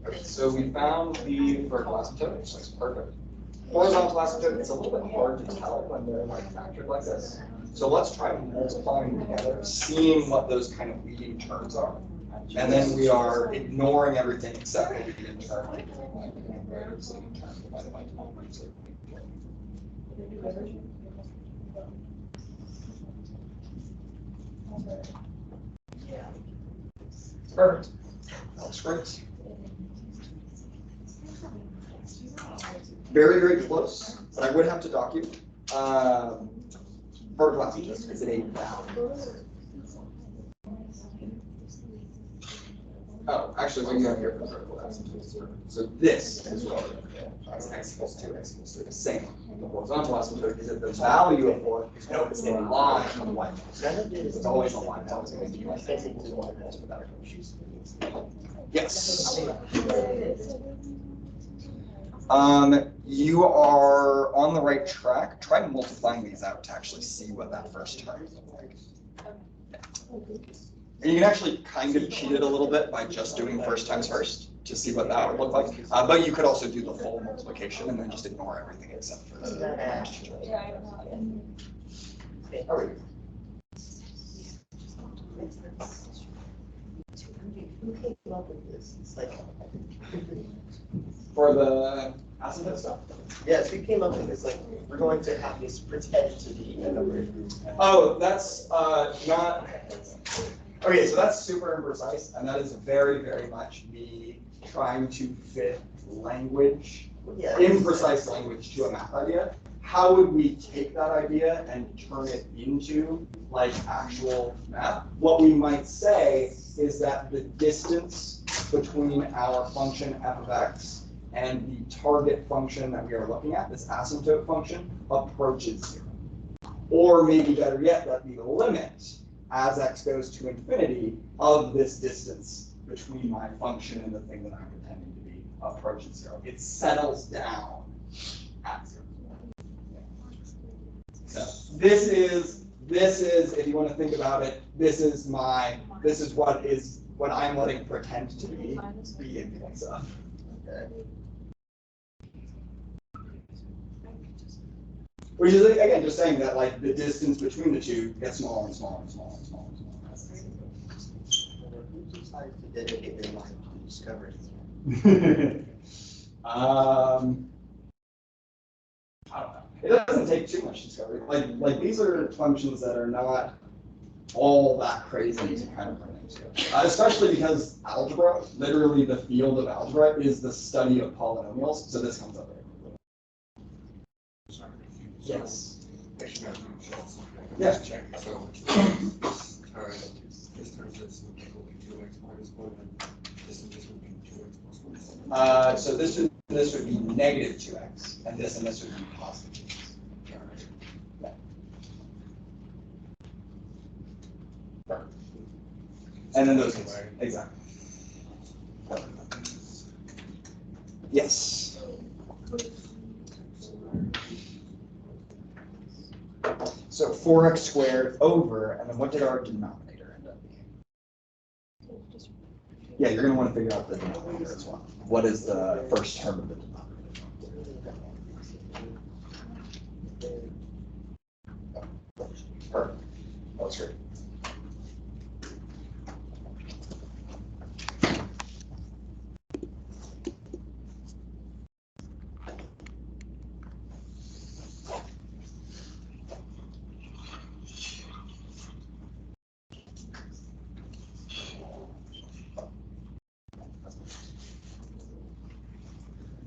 Okay, so we found the vertical asymptote, which looks perfect. Horizontal asymptote, it's a little bit hard to tell when they're like factored like this. So let's try multiplying together, seeing what those kind of leading terms are. And then we are ignoring everything except what we did internally. Perfect. That looks great. Very, very close, but I would have to dock you. Vertical asymptotes, is it a value? Oh, actually, what you have here for vertical asymptotes. So this is what that's x equals 2, x equals 3, the same. The horizontal asymptote is at the value of 4. No, it's in line of y. It's always a line. It's always going to be like x equals 1. Yes. You are on the right track. Try multiplying these out to actually see what that first term is like. And you can actually kind of cheat it a little bit by just doing first times first to see what that would look like. But you could also do the full multiplication and then just ignore everything except for the next term. For the asymptote stuff? Yes, we came up with this, like, we're going to have this pretend to be a number. Oh, that's not. Okay, so that's super imprecise, and that is very, very much me trying to fit language, imprecise language to a math idea. How would we take that idea and turn it into like actual math? What we might say is that the distance between our function f of x and the target function that we are looking at, this asymptote function, approaches 0. Or maybe better yet, that the limit as x goes to infinity of this distance between my function and the thing that I'm pretending to be approaches 0. It settles down at 0. So this is, if you want to think about it, this is what I'm letting pretend to be in place of. Okay. Which is, again, just saying that like the distance between the two gets smaller and smaller and smaller and smaller and smaller. Who decided to dedicate their life to discovery? I don't know. It doesn't take too much discovery. Like these are functions that are not all that crazy to kind of run into. Especially because algebra, literally the field of algebra, is the study of polynomials. So this comes up very quickly. Yes. Yeah. Check. So, this turns this would be 2x minus 1, and this would be 2x plus 1. So this would be negative 2x, and this would be positive 2x. Yeah. Perfect. And then those ones, exactly. Yes. So 4x squared over, and then what did our denominator end up being? Yeah, you're going to want to figure out the denominator as well. What is the first term of the denominator? Perfect. That was great.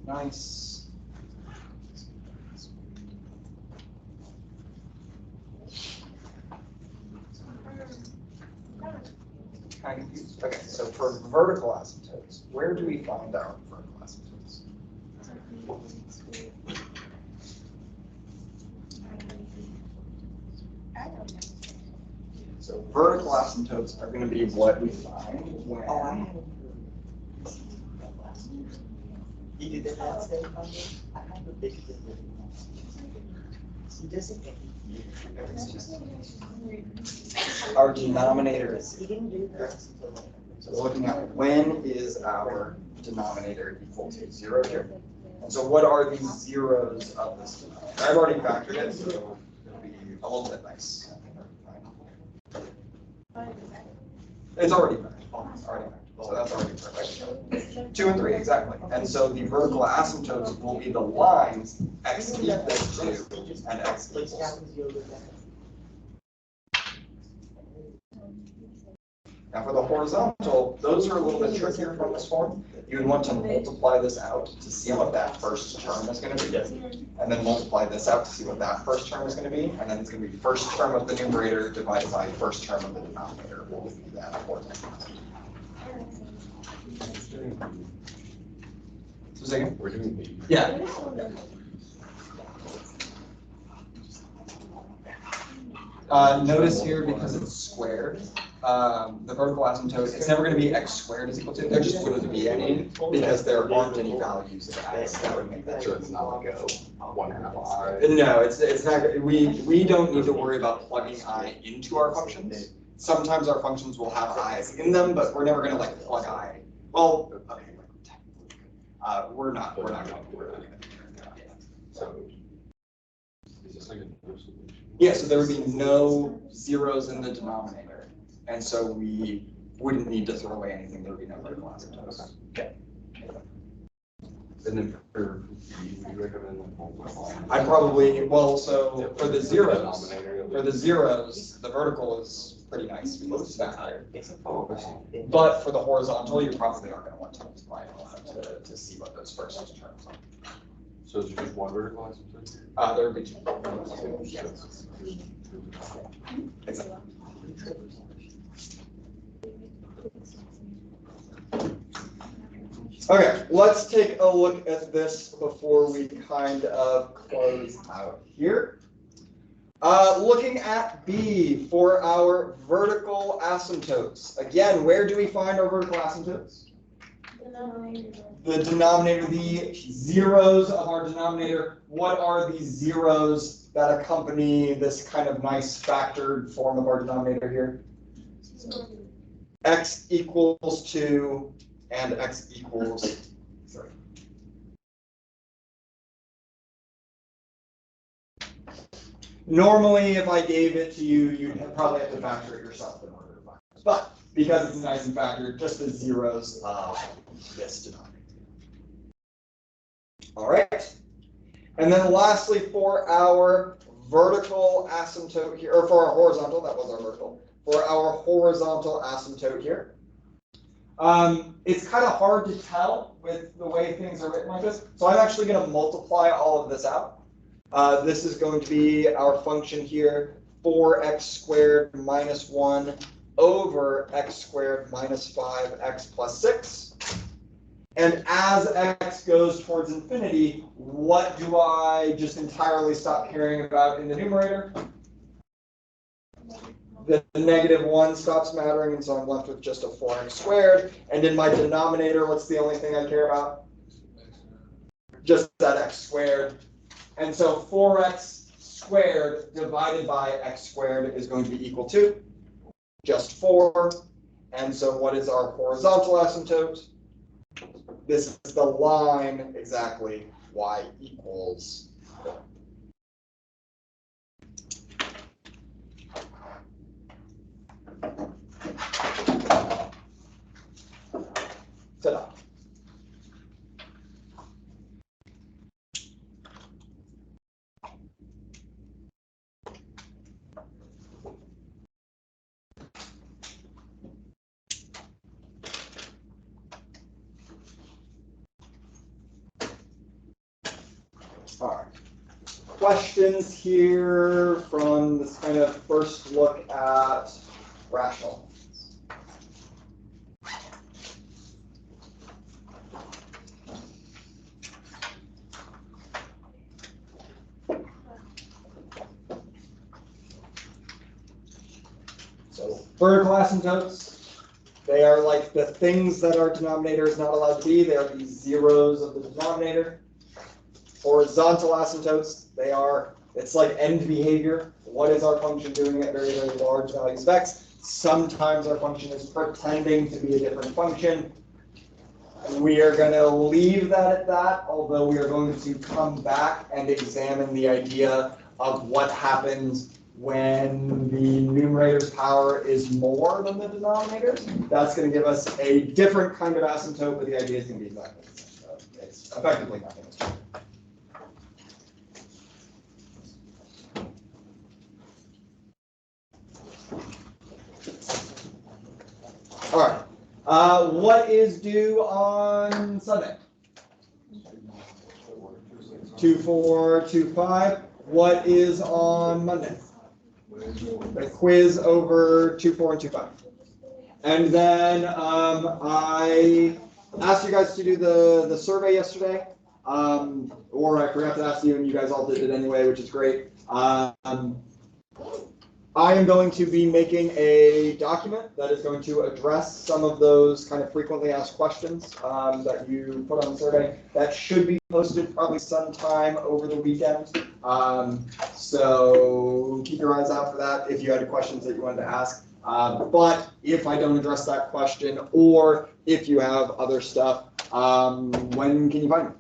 Nice. Okay, so for vertical asymptotes, where do we find our vertical asymptotes? So vertical asymptotes are going to be what we find when. You did that last day, I have a big difference. He doesn't get Our denominator is. He didn't do that. So we're looking at when is our denominator equal to 0 here. And so what are the zeros of this denominator? I've already factored it, so it'll be a little bit nice. It's already factored. already. So that's already perfect. 2 and 3, exactly. And so the vertical asymptotes will be the lines x equals 2 and x Which equals. happens you'll look at. Now for the horizontal, those are a little bit trickier from this form. You would want to multiply this out to see what that first term is going to be. And then multiply this out to see what that first term is going to be. And then it's going to be first term of the numerator divided by first term of the denominator. We'll do that for So second? We're doing the. Yeah. Notice here, because it's squared, the vertical asymptote, it's never going to be x squared is equal to, there just wouldn't be any, because there aren't any values of x that would make that So it's not go. 1/2 I. No, it's not, we don't need to worry about plugging I into our functions. Sometimes our functions will have i's in them, but we're never going to like plug I. Well, okay, technically, we're not going to worry about it. So is this like a no solution? Yeah, so there would be no zeros in the denominator, and so we wouldn't need to throw away anything. There would be no vertical asymptotes. Okay. And then for B, we recommend like multiplying. I probably, well, so for the zeros, Denominator. the vertical is pretty nice. We lose that higher. Oh, I see. But for the horizontal, you probably are going to want to multiply it to see what those first terms are. So is there just one vertical asymptote here? There would be two. Yeah. Exactly. Okay, let's take a look at this before we kind of close out here. Looking at B for our vertical asymptotes. Again, where do we find our vertical asymptotes? The denominator, the zeros of our denominator. What are the zeros that accompany this kind of nice factored form of our denominator here? X equals 2 and x equals 3. Normally, if I gave it to you, you'd probably have to factor it yourself in order to find it. But because it's nice and factored, just the zeros of this denominator. All right. And then lastly, for our vertical asymptote here, or for our horizontal, that was our vertical. For our horizontal asymptote here, it's kind of hard to tell with the way things are written like this. So I'm actually going to multiply all of this out. This is going to be our function here, 4x squared minus 1 over x squared minus 5x plus 6. And as x goes towards infinity, what do I just entirely stop caring about in the numerator? The -1 stops mattering, and so I'm left with just a 4x squared. And in my denominator, what's the only thing I care about? Just that x squared. And so 4x squared divided by x squared is going to be equal to just 4. And so what is our horizontal asymptote? This is the line exactly y equals 4. Ta-da. All right. Questions here from this kind of first look at rational? So vertical asymptotes, they are like the things that our denominator is not allowed to be. They are the zeros of the denominator. Horizontal asymptotes, it's like end behavior. What is our function doing at very, very large values of x? Sometimes our function is pretending to be a different function. We are going to leave that at that, although we are going to come back and examine the idea of what happens when the numerator's power is more than the denominator's, that's going to give us a different kind of asymptote, but the idea is going to be exactly the same. So it's effectively nothing has changed. All right. What is due on Sunday? 2425. What is on Monday? The quiz over 24 and 25. And then I asked you guys to do the survey yesterday, or I forgot to ask you, and you guys all did it anyway, which is great. I am going to be making a document that is going to address some of those kind of frequently asked questions that you put on the survey. That should be posted probably sometime over the weekend. So keep your eyes out for that if you had questions that you wanted to ask. But if I don't address that question, or if you have other stuff, when can you find me?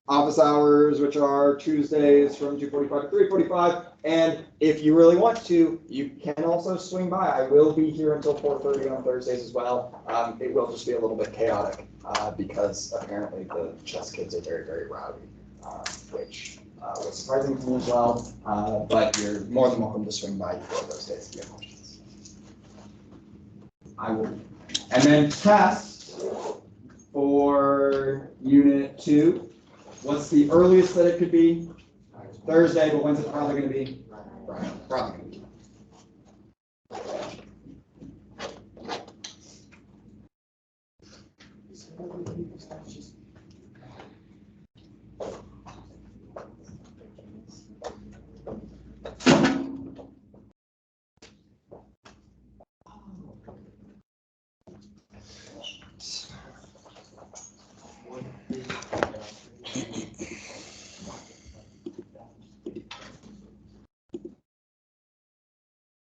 Office hours, which are Tuesdays from 2:45 to 3:45. And if you really want to, you can also swing by. I will be here until 4:30 on Thursdays as well. It will just be a little bit chaotic because apparently the chess kids are very, very rowdy, which was surprising to me as well. But you're more than welcome to swing by for those days if you have questions. I will. And then test for Unit 2. What's the earliest that it could be? Thursday, but when's it probably going to be? Right, probably going to be.